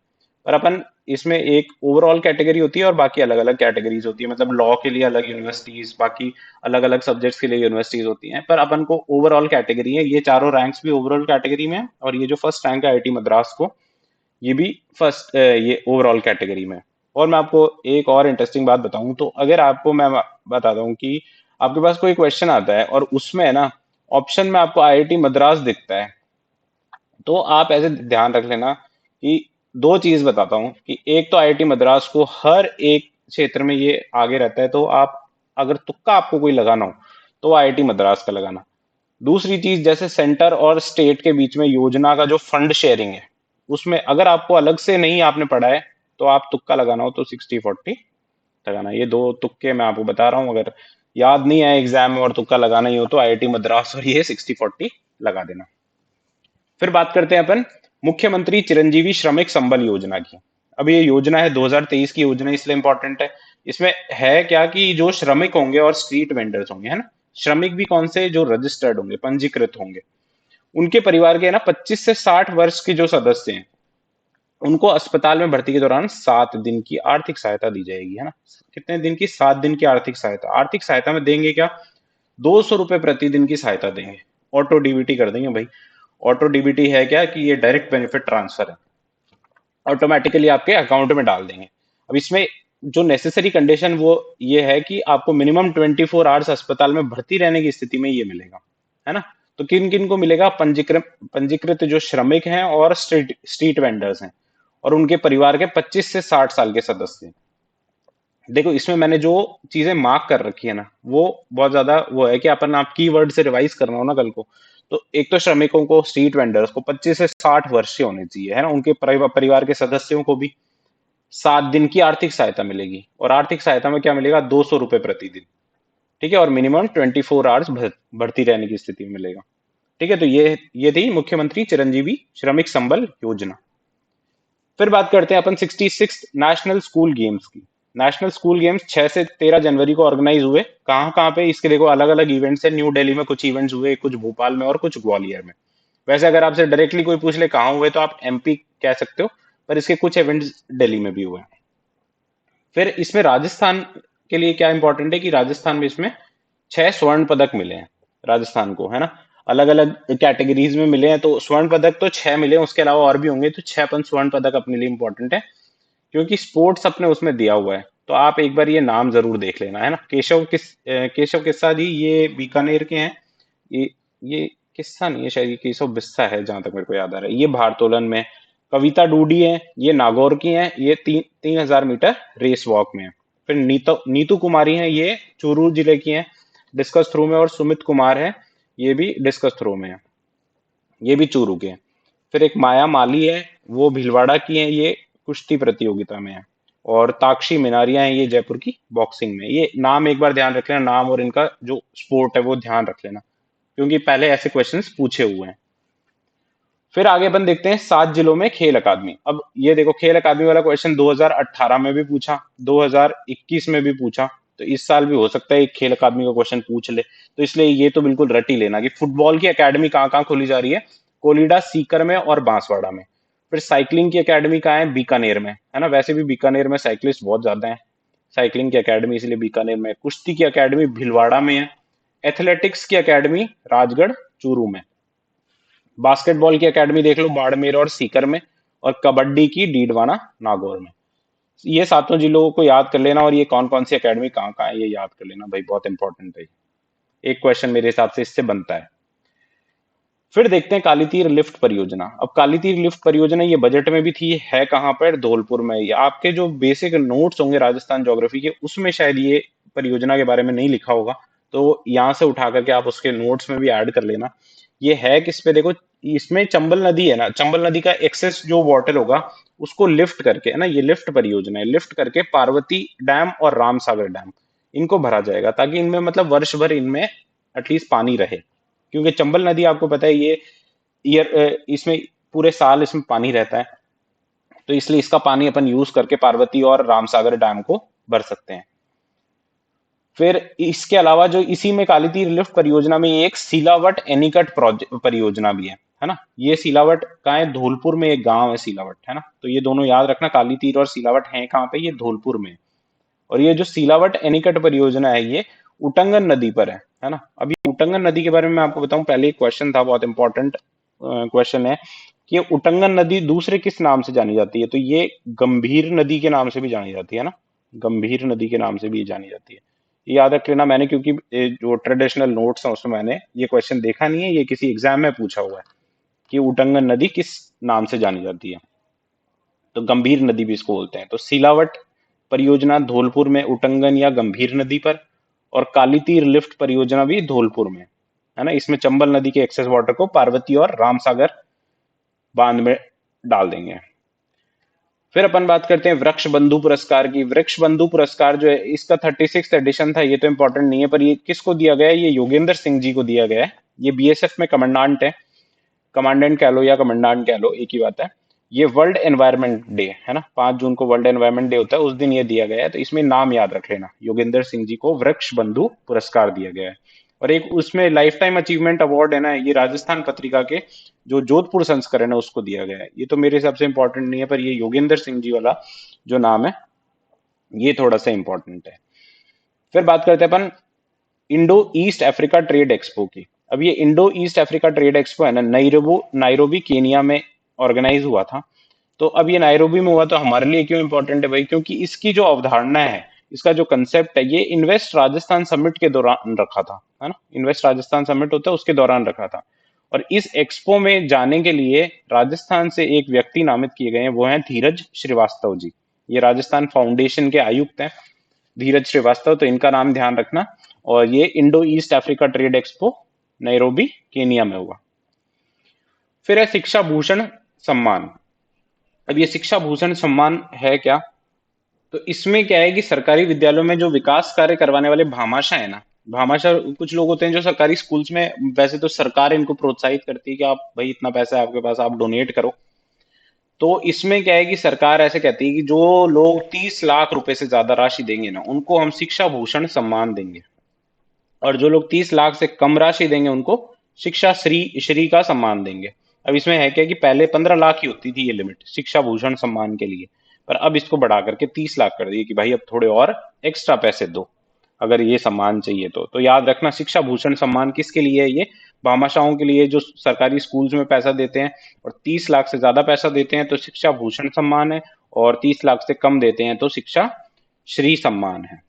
पर अपन इसमें एक ओवरऑल कैटेगरी होती है और बाकी अलग अलग कैटेगरीज होती है। मतलब लॉ के लिए अलग यूनिवर्सिटीज, बाकी अलग अलग सब्जेक्ट्स के लिए यूनिवर्सिटीज होती हैं, पर अपन को ओवरऑल कैटेगरी है। ये चारों रैंक्स भी ओवरऑल कैटेगरी में है, और ये जो फर्स्ट रैंक है आईआईटी मद्रास को, ये भी फर्स्ट, ये ओवरऑल कैटेगरी में है। और मैं आपको एक और इंटरेस्टिंग बात बताऊं तो, अगर आपको मैं बताता हूँ कि आपके पास कोई क्वेश्चन आता है और उसमें है ना ऑप्शन में आपको आईआईटी मद्रास दिखता है, तो आप ऐसे ध्यान रख लेना कि दो चीज बताता हूँ कि एक तो आईआईटी मद्रास को हर एक क्षेत्र में ये आगे रहता है, तो आप अगर तुक्का आपको कोई लगाना हो तो आईआईटी मद्रास का लगाना। दूसरी चीज, जैसे सेंटर और स्टेट के बीच में योजना का जो फंड शेयरिंग है, उसमें अगर आपको अलग से नहीं आपने पढ़ा है तो आप तुक्का लगाना हो तो 60-40 लगाना। ये दो तुक्के मैं आपको बता रहा हूँ, अगर याद नहीं आए एग्जाम में और तुक्का लगाना ही हो तो आईआईटी मद्रास और ये 60-40 लगा देना। फिर बात करते हैं अपन मुख्यमंत्री चिरंजीवी श्रमिक संबल योजना की। अब ये योजना है 2023 की योजना, इसलिए इंपॉर्टेंट है। इसमें है क्या कि जो श्रमिक होंगे और स्ट्रीट वेंडर्स होंगे, है ना, श्रमिक भी कौन से, जो रजिस्टर्ड होंगे, पंजीकृत होंगे, उनके परिवार के है ना 25 से 60 वर्ष के जो सदस्य हैं, उनको अस्पताल में भर्ती के दौरान 7 दिन की आर्थिक सहायता दी जाएगी, है ना। कितने दिन की? 7 दिन की आर्थिक सहायता। आर्थिक सहायता में देंगे क्या? 200 रुपए प्रतिदिन की सहायता देंगे। ऑटो डीबीटी कर देंगे भाई। ऑटो डीबीटी है क्या कि ये डायरेक्ट बेनिफिट ट्रांसफर है, ऑटोमेटिकली आपके अकाउंट में डाल देंगे। अब इसमें जो नेसेसरी कंडीशन वो ये है कि आपको मिनिमम 24 आवर्स अस्पताल में भर्ती रहने की स्थिति में ये मिलेगा, है ना। तो किन किन को मिलेगा? पंजीकृत पंजीकृत जो श्रमिक हैं और स्ट्रीट स्ट्रीट वेंडर्स हैं, और उनके परिवार के 25 से 60 साल के सदस्य। देखो इसमें मैंने जो चीजें मार्क कर रखी है ना, वो बहुत ज्यादा वो है कि अपन आप कीवर्ड से रिवाइज करना हो ना कल को, तो एक तो श्रमिकों को, स्ट्रीट वेंडर्स को 25 से 60 वर्ष के होने चाहिए, है ना, उनके परिवार के सदस्यों को भी 7 दिन की आर्थिक सहायता मिलेगी। और आर्थिक सहायता में क्या मिलेगा? 200 रुपए प्रतिदिन, ठीक है, और मिनिमम 24 आवर्स भर्ती रहने की स्थिति में मिलेगा। ठीक है, तो ये थी मुख्यमंत्री चिरंजीवी श्रमिक संबल योजना। फिर बात करते हैं अपन 66 नेशनल स्कूल गेम्स की। नेशनल स्कूल गेम्स 6 से 13 जनवरी को ऑर्गेनाइज हुए। कहाँ कहाँ पे? इसके देखो अलग अलग इवेंट्स है। न्यू दिल्ली में कुछ इवेंट्स हुए, कुछ भोपाल में और कुछ ग्वालियर में। वैसे अगर आपसे डायरेक्टली कोई पूछ ले कहाँ हुए तो आप एमपी कह सकते हो, पर इसके कुछ इवेंट्स दिल्ली में भी हुए। फिर इसमें राजस्थान के लिए क्या इंपॉर्टेंट है कि राजस्थान में इसमें 6 स्वर्ण पदक मिले हैं राजस्थान को, है ना। अलग अलग कैटेगरीज में मिले हैं, तो स्वर्ण पदक तो 6 मिले हैं, उसके अलावा और भी होंगे, तो 6 अपन स्वर्ण पदक अपने लिए इंपॉर्टेंट है, क्योंकि स्पोर्ट्स अपने उसमें दिया हुआ है। तो आप एक बार ये नाम जरूर देख लेना, है ना। केशव किस्सा जी, ये बीकानेर के हैं। ये किस्सा नहीं है शायद, ये केशव बिस्सा है जहां तक मेरे को याद आ रहा है। ये भारोत्तोलन में। कविता डूडी है, ये नागौर की हैं, ये 3,000 मीटर रेस वॉक में है। फिर नीतू कुमारी हैं, ये चूरू जिले की हैं, डिस्कस थ्रो में। और सुमित कुमार है, ये भी डिस्कस थ्रो में है, ये भी चूरू के हैं। फिर एक माया माली है, वो भीलवाड़ा की है, ये कुश्ती प्रतियोगिता में है। और ताक्षी मिनारिया है, ये जयपुर की बॉक्सिंग में। ये नाम एक बार ध्यान रख लेना, नाम और इनका जो स्पोर्ट है वो ध्यान रख लेना, क्योंकि पहले ऐसे क्वेश्चंस पूछे हुए हैं। फिर आगे अपन देखते हैं 7 जिलों में खेल अकादमी। अब ये देखो, खेल अकादमी वाला क्वेश्चन 2018 में भी पूछा, 2021 में भी पूछा, तो इस साल भी हो सकता है एक खेल अकादमी का क्वेश्चन पूछ ले। तो इसलिए ये तो बिल्कुल रट ही लेना कि फुटबॉल की अकेडमी कहाँ कहाँ खोली जा रही है? कोलिडा, सीकर में और बांसवाड़ा में। फिर साइकिलिंग की अकेडमी कहाँ है? बीकानेर में, है ना। वैसे भी बीकानेर में साइकिलिस्ट बहुत ज्यादा है, साइकिलिंग की अकेडमी इसलिए बीकानेर में। कुश्ती की अकेडमी भिलवाड़ा में है। एथलेटिक्स की अकेडमी राजगढ़, चूरू में। बास्केटबॉल की एकेडमी देख लो बाड़मेर और सीकर में। और कबड्डी की डीडवाना, नागौर में। ये सातों जिलों को याद कर लेना, और ये कौन कौन सी एकेडमी कहाँ कहाँ है ये याद कर लेना भाई, बहुत इंपॉर्टेंट है। एक क्वेश्चन मेरे हिसाब से इससे बनता है। फिर देखते हैं काली तीर लिफ्ट परियोजना। अब काली तीर लिफ्ट परियोजना ये बजट में भी थी, है कहाँ पर? धौलपुर में। ये आपके जो बेसिक नोट्स होंगे राजस्थान ज्योग्राफी के, उसमें शायद ये परियोजना के बारे में नहीं लिखा होगा, तो यहाँ से उठा करके आप उसके नोट्स में भी ऐड कर लेना। ये है किस पे? देखो, इसमें चंबल नदी है ना, चंबल नदी का एक्सेस जो वाटर होगा उसको लिफ्ट करके, है ना, ये लिफ्ट परियोजना है, लिफ्ट करके पार्वती डैम और रामसागर डैम, इनको भरा जाएगा, ताकि इनमें मतलब वर्ष भर इनमें एटलीस्ट पानी रहे। क्योंकि चंबल नदी आपको पता है ये इसमें पूरे साल इसमें पानी रहता है, तो इसलिए इसका पानी अपन यूज करके पार्वती और रामसागर डैम को भर सकते हैं। फिर इसके अलावा जो इसी में काली तीर लिफ्ट परियोजना में एक सिलावट एनीकट परियोजना भी है ना। ये सिलावट कहाँ है, धौलपुर में एक गांव है सिलावट, है ना। तो ये दोनों याद रखना, काली तीर और सिलावट है कहाँ पे, ये धौलपुर में। और ये जो सिलावट एनीकट परियोजना है ये उटंगन नदी पर है ना। अब ये उटंगन नदी के बारे में मैं आपको बताऊं, पहले एक क्वेश्चन था, बहुत इंपॉर्टेंट क्वेश्चन है कि ये उटंगन नदी दूसरे किस नाम से जानी जाती है, तो ये गंभीर नदी के नाम से भी जानी जाती है ना, गंभीर नदी के नाम से भी जानी जाती है। ये याद रख लेना, मैंने क्योंकि जो ट्रेडिशनल नोट्स हैं उसमें मैंने ये क्वेश्चन देखा नहीं है, ये किसी एग्जाम में पूछा हुआ है कि उटंगन नदी किस नाम से जानी जाती है, तो गंभीर नदी भी इसको बोलते हैं। तो सिलावट परियोजना धौलपुर में उटंगन या गंभीर नदी पर, और काली तीर लिफ्ट परियोजना भी धौलपुर में, है ना। इसमें चंबल नदी के एक्सेस वाटर को पार्वती और रामसागर बांध में डाल देंगे। फिर अपन बात करते हैं वृक्ष बंधु पुरस्कार की। वृक्ष बंधु पुरस्कार जो है इसका 36th एडिशन था, ये तो इंपॉर्टेंट नहीं है, पर ये किसको दिया गया है, ये योगेंद्र सिंह जी को दिया गया है। ये बीएसएफ में कमांडेंट है, कमांडेंट कह लो या कमांडेंट कह लो, एक ही बात है। ये वर्ल्ड एनवायरनमेंट डे है ना, 5 जून को वर्ल्ड एनवायरनमेंट डे होता है, उस दिन ये दिया गया है। तो इसमें नाम याद रख लेना, योगेंद्र सिंह जी को वृक्ष बंधु पुरस्कार दिया गया है। और एक उसमें लाइफ टाइम अचीवमेंट अवार्ड है ना, ये राजस्थान पत्रिका के जो जोधपुर संस्करण है उसको दिया गया है। ये तो मेरे हिसाब से इंपॉर्टेंट नहीं है, पर ये योगेंद्र सिंह जी वाला जो नाम है ये थोड़ा सा इंपॉर्टेंट है। फिर बात करते हैं अपन Indo East Africa trade expo की। अब ये Indo East Africa trade expo है ना, नाइरोबी केनिया में ऑर्गेनाइज हुआ था। तो अब ये नाइरोबी में हुआ, तो हमारे लिए क्यों इंपॉर्टेंट है भाई, क्योंकि इसकी जो अवधारणा है, इसका जो कंसेप्ट है, ये इन्वेस्ट राजस्थान समिट के दौरान रखा था, है ना। इन्वेस्ट राजस्थान समिट होता है उसके दौरान रखा था। और इस एक्सपो में जाने के लिए राजस्थान से एक व्यक्ति नामित किए गए हैं, वो हैं धीरज श्रीवास्तव जी। ये राजस्थान फाउंडेशन के आयुक्त हैं, धीरज श्रीवास्तव, तो इनका नाम ध्यान रखना। और ये Indo East Africa trade expo Nairobi Kenya में हुआ। फिर है शिक्षा भूषण सम्मान। अब ये शिक्षा भूषण सम्मान है क्या, तो इसमें क्या है कि सरकारी विद्यालयों में जो विकास कार्य करवाने वाले भामाशाह है ना, भामाशाह कुछ लोग होते हैं जो सरकारी स्कूल्स में, वैसे तो सरकार इनको प्रोत्साहित करती है कि आप भाई इतना पैसा है आपके पास, आप डोनेट करो। तो इसमें क्या है कि सरकार ऐसे कहती है कि जो लोग 30 लाख रुपए से ज्यादा राशि देंगे ना, उनको हम शिक्षा भूषण सम्मान देंगे। और जो लोग 30 लाख से कम राशि देंगे उनको शिक्षा श्री का सम्मान देंगे। अब इसमें है क्या कि पहले 15 लाख ही होती थी ये लिमिट शिक्षा भूषण सम्मान के लिए, पर अब इसको बढ़ा करके 30 लाख कर दिए कि भाई अब थोड़े और एक्स्ट्रा पैसे दो अगर ये सम्मान चाहिए तो याद रखना शिक्षा भूषण सम्मान किसके लिए है, ये भामाशाहों के लिए जो सरकारी स्कूल्स में पैसा देते हैं और 30 लाख से ज्यादा पैसा देते हैं तो शिक्षा भूषण सम्मान है, और 30 लाख से कम देते हैं तो शिक्षा श्री सम्मान है।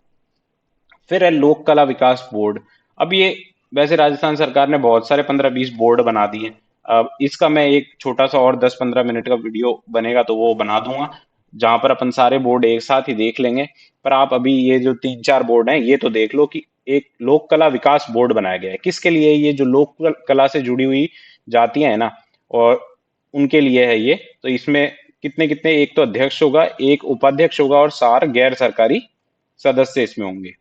फिर है लोक कला विकास बोर्ड। अब ये वैसे राजस्थान सरकार ने बहुत सारे 15-20 बोर्ड बना दिए। अब इसका मैं एक छोटा सा और 10-15 मिनट का वीडियो बनेगा तो वो बना दूंगा, जहां पर अपन सारे बोर्ड एक साथ ही देख लेंगे। पर आप अभी ये जो 3-4 बोर्ड हैं ये तो देख लो कि एक लोक कला विकास बोर्ड बनाया गया है किसके लिए, ये जो लोक कला से जुड़ी हुई जातियां है ना, और उनके लिए है ये। तो इसमें कितने कितने, एक तो अध्यक्ष होगा, एक उपाध्यक्ष होगा, और 4 गैर सरकारी सदस्य इसमें होंगे।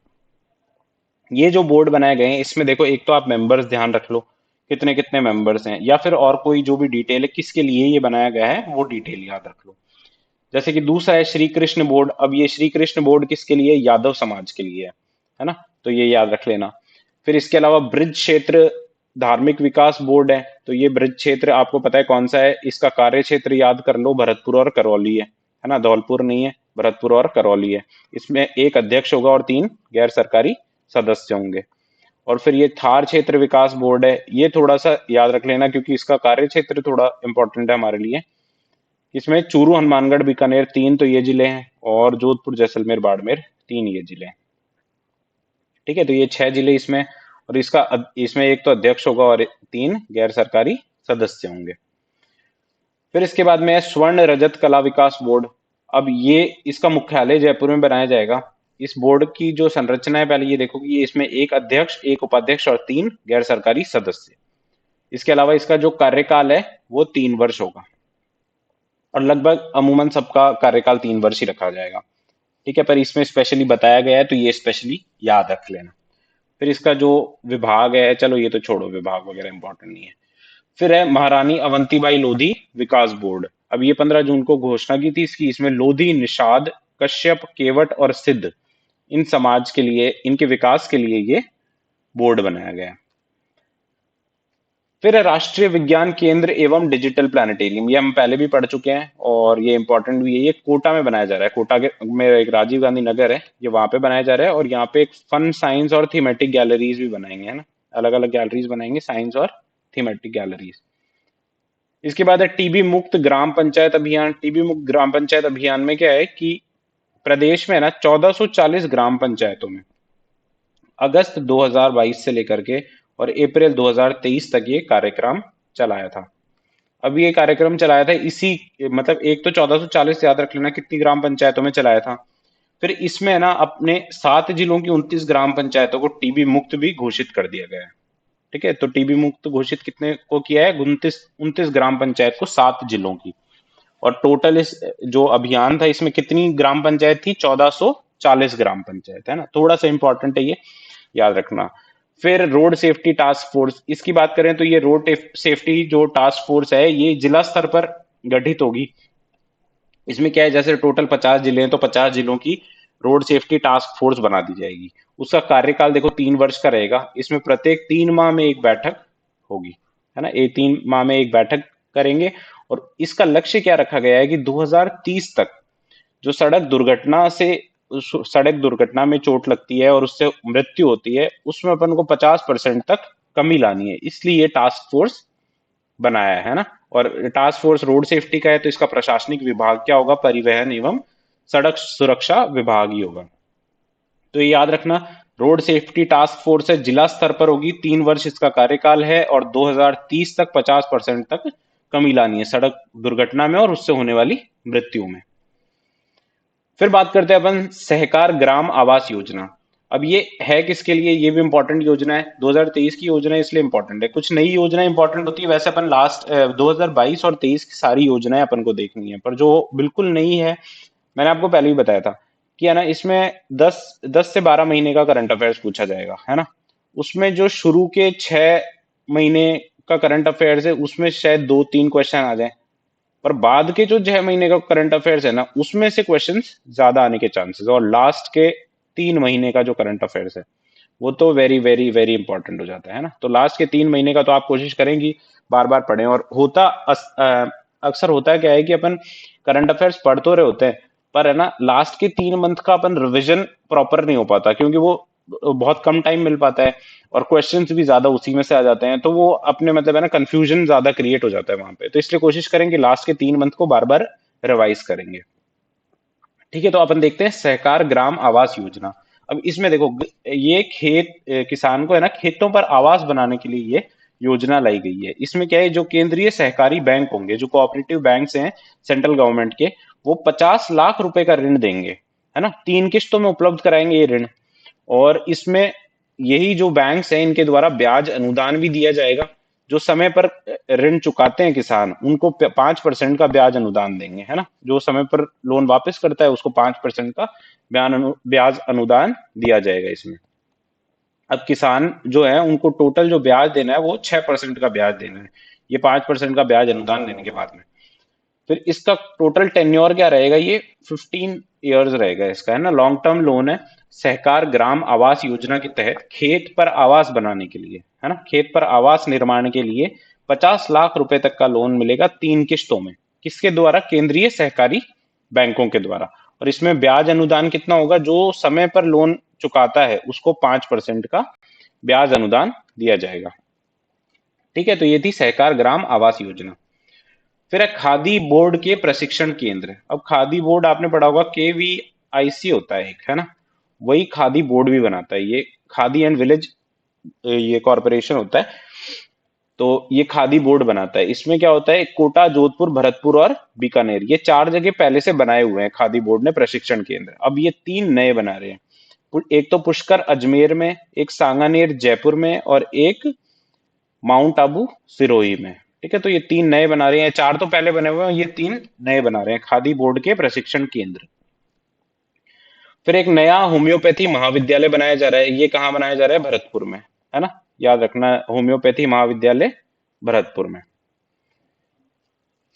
ये जो बोर्ड बनाए गए हैं इसमें देखो, एक तो आप मेंबर्स ध्यान रख लो कितने कितने मेंबर्स हैं, या फिर और कोई जो भी डिटेल है किसके लिए ये बनाया गया है वो डिटेल याद रख लो। जैसे कि दूसरा है श्री कृष्ण बोर्ड। अब ये श्री कृष्ण बोर्ड किसके लिए, यादव समाज के लिए है ना, तो ये याद रख लेना। फिर इसके अलावा ब्रिज क्षेत्र धार्मिक विकास बोर्ड है, तो ये ब्रिज क्षेत्र आपको पता है कौन सा है, इसका कार्य क्षेत्र याद कर लो, भरतपुर और करौली है ना, धौलपुर नहीं है, भरतपुर और करौली है। इसमें एक अध्यक्ष होगा और 3 गैर सरकारी सदस्य होंगे। और फिर ये थार क्षेत्र विकास बोर्ड है, ये थोड़ा सा याद रख लेना क्योंकि इसका कार्य क्षेत्र थोड़ा इंपॉर्टेंट है हमारे लिए। इसमें चूरू हनुमानगढ़ बीकानेर 3 तो ये जिले हैं, और जोधपुर जैसलमेर बाड़मेर 3 ये जिले हैं। ठीक है, तो ये 6 जिले इसमें, और इसमें एक तो अध्यक्ष होगा और 3 गैर सरकारी सदस्य होंगे। फिर इसके बाद में है स्वर्ण रजत कला विकास बोर्ड। अब ये इसका मुख्यालय जयपुर में बनाया जाएगा। इस बोर्ड की जो संरचना है पहले ये देखो कि ये इसमें एक अध्यक्ष, एक उपाध्यक्ष और 3 गैर सरकारी सदस्य। इसके अलावा इसका जो कार्यकाल है वो 3 वर्ष होगा, और लगभग अमूमन सबका कार्यकाल 3 वर्ष ही रखा जाएगा। ठीक है, पर इसमें स्पेशली बताया गया है तो ये स्पेशली याद रख लेना। फिर इसका जो विभाग है, चलो ये तो छोड़ो, विभाग वगैरह इंपॉर्टेंट नहीं है। फिर है महारानी अवंतीबाई लोधी विकास बोर्ड। अब ये 15 जून को घोषणा की थी इसकी। इसमें लोधी, निषाद, कश्यप, केवट और सिद्ध, इन समाज के लिए, इनके विकास के लिए ये बोर्ड बनाया गया। फिर है राष्ट्रीय विज्ञान केंद्र एवं डिजिटल प्लानिटेरियम। ये हम पहले भी पढ़ चुके हैं और ये इंपॉर्टेंट भी है। ये कोटा में बनाया जा रहा है। कोटा के में एक राजीव गांधी नगर है, ये वहां पे बनाया जा रहा है। और यहाँ पे एक फन, साइंस और थीमेटिक गैलरीज भी बनाएंगे, है ना, अलग अलग गैलरीज बनाएंगे, साइंस और थीमेटिक गैलरीज। इसके बाद है टीबी मुक्त ग्राम पंचायत अभियान। टीबी मुक्त ग्राम पंचायत अभियान में क्या है कि प्रदेश में ना 1440 ग्राम पंचायतों में अगस्त 2022 से लेकर के और अप्रैल 2023 तक ये कार्यक्रम चलाया था। अब ये कार्यक्रम चलाया था इसी, मतलब एक तो 1440 याद रख लेना कितनी ग्राम पंचायतों में चलाया था। फिर इसमें है ना अपने 7 जिलों की 29 ग्राम पंचायतों को टीबी मुक्त भी घोषित कर दिया गया है। ठीक है, तो टीबी मुक्त घोषित कितने को किया है? 29 ग्राम पंचायत को, 7 जिलों की। और टोटल इस जो अभियान था इसमें कितनी ग्राम पंचायत थी? 1440 ग्राम पंचायत, है ना, थोड़ा सा इंपॉर्टेंट है ये, याद रखना। फिर रोड सेफ्टी टास्क फोर्स, इसकी बात करें तो ये रोड सेफ्टी जो टास्क फोर्स है ये जिला स्तर पर गठित होगी। इसमें क्या है, जैसे टोटल 50 जिले हैं तो 50 जिलों की रोड सेफ्टी टास्क फोर्स बना दी जाएगी। उसका कार्यकाल देखो 3 वर्ष का रहेगा। इसमें प्रत्येक 3 माह में एक बैठक होगी, है ना, ये 3 माह में एक बैठक करेंगे। और इसका लक्ष्य क्या रखा गया है कि 2030 तक जो सड़क दुर्घटना में चोट लगती है और उससे मृत्यु होती है, उसमें अपन को 50% तक कमी लानी है। इसलिए ये टास्क फोर्स बनाया है ना। और टास्क फोर्स रोड सेफ्टी का है तो इसका प्रशासनिक विभाग क्या होगा? परिवहन एवं सड़क सुरक्षा विभाग ही होगा। तो ये याद रखना, रोड सेफ्टी टास्क फोर्स है, जिला स्तर पर होगी, 3 वर्ष इसका कार्यकाल है और 2030 तक 50% तक कमी लानी है सड़क दुर्घटना में और उससे होने वाली मृत्यु में। फिर बात करते हैं अपन सहकार ग्राम आवास योजना। अब ये है किसके लिए? ये भी इंपॉर्टेंट योजना है, 2023 की योजना है, इसलिए इंपॉर्टेंट है। कुछ नई योजना इंपॉर्टेंट होती है, वैसे अपन लास्ट 2022 और 23 की सारी योजनाएं अपन को देखनी है, पर जो बिल्कुल नई है, मैंने आपको पहले ही बताया था कि है ना, इसमें 10 से 12 महीने का करंट अफेयर्स पूछा जाएगा, है ना। उसमें जो शुरू के 6 महीने का करंट अफेयर्स है उसमें शायद 2-3 क्वेश्चन आ जाए, पर बाद के जो 6 महीने का करंट अफेयर्स है ना उसमें से क्वेश्चंस ज्यादा आने के चांसेस। और लास्ट के 3 महीने का जो करंट अफेयर्स है वो तो वेरी वेरी वेरी इंपॉर्टेंट हो जाता है ना। तो लास्ट के 3 महीने का तो आप कोशिश करेंगी बार बार पढ़ें। और अक्सर होता है क्या है कि अपन करंट अफेयर्स पढ़ तो रहे होते हैं, पर है ना लास्ट के 3 मंथ का अपन रिविजन प्रॉपर नहीं हो पाता, क्योंकि वो बहुत कम टाइम मिल पाता है और क्वेश्चंस भी ज्यादा उसी में से आ जाते हैं, तो वो अपने मतलब है ना कंफ्यूजन ज्यादा क्रिएट हो जाता है वहां पे। तो इसलिए कोशिश करेंगे लास्ट के 3 मंथ को बार बार रिवाइज करेंगे। ठीक है, तो अपन देखते हैं सहकार ग्राम आवास योजना। अब इसमें देखो, ये किसान को है ना खेतों पर आवास बनाने के लिए ये योजना लाई गई है। इसमें क्या है, जो केंद्रीय सहकारी बैंक होंगे, जो कोऑपरेटिव बैंक्स हैं सेंट्रल गवर्नमेंट के, वो 50 लाख रुपए का ऋण देंगे, है ना, 3 किश्तों में उपलब्ध कराएंगे ये ऋण। और इसमें यही जो बैंक्स हैं इनके द्वारा ब्याज अनुदान भी दिया जाएगा। जो समय पर ऋण चुकाते हैं किसान उनको 5% का ब्याज अनुदान देंगे, है ना। जो समय पर लोन वापस करता है उसको 5% का ब्याज अनुदान दिया जाएगा इसमें। अब किसान जो है उनको टोटल जो ब्याज देना है वो 6% का ब्याज देना है, ये 5% का ब्याज अनुदान देने के बाद में। फिर इसका टोटल टेन्योर क्या रहेगा? ये 15 ईयर्स रहेगा इसका, है ना, लॉन्ग टर्म लोन है। सहकार ग्राम आवास योजना के तहत खेत पर आवास बनाने के लिए, है ना, खेत पर आवास निर्माण के लिए 50 लाख रुपए तक का लोन मिलेगा 3 किश्तों में। किसके द्वारा? केंद्रीय सहकारी बैंकों के द्वारा। और इसमें ब्याज अनुदान कितना होगा? जो समय पर लोन चुकाता है उसको 5% का ब्याज अनुदान दिया जाएगा। ठीक है, तो ये थी सहकार ग्राम आवास योजना। फिर है खादी बोर्ड के प्रशिक्षण केंद्र। अब खादी बोर्ड आपने पढ़ा होगा, KVIC होता है एक, है ना, वही खादी बोर्ड भी बनाता है। ये खादी एंड विलेज ये कॉरपोरेशन होता है, तो ये खादी बोर्ड बनाता है। इसमें क्या होता है, कोटा, जोधपुर, भरतपुर और बीकानेर, ये 4 जगह पहले से बनाए हुए हैं खादी बोर्ड ने प्रशिक्षण केंद्र। अब ये 3 नए बना रहे हैं। एक तो पुष्कर अजमेर में, एक सांगानेर जयपुर में और एक माउंट आबू सिरोही में। ठीक है, तो ये 3 नए बना रहे हैं, 4 तो पहले बने हुए हैं, ये 3 नए बना रहे हैं खादी बोर्ड के प्रशिक्षण केंद्र। फिर एक नया होम्योपैथी महाविद्यालय बनाया जा रहा है, ये कहाँ बनाया जा रहा है? भरतपुर में, है ना, याद रखना, होम्योपैथी महाविद्यालय भरतपुर में।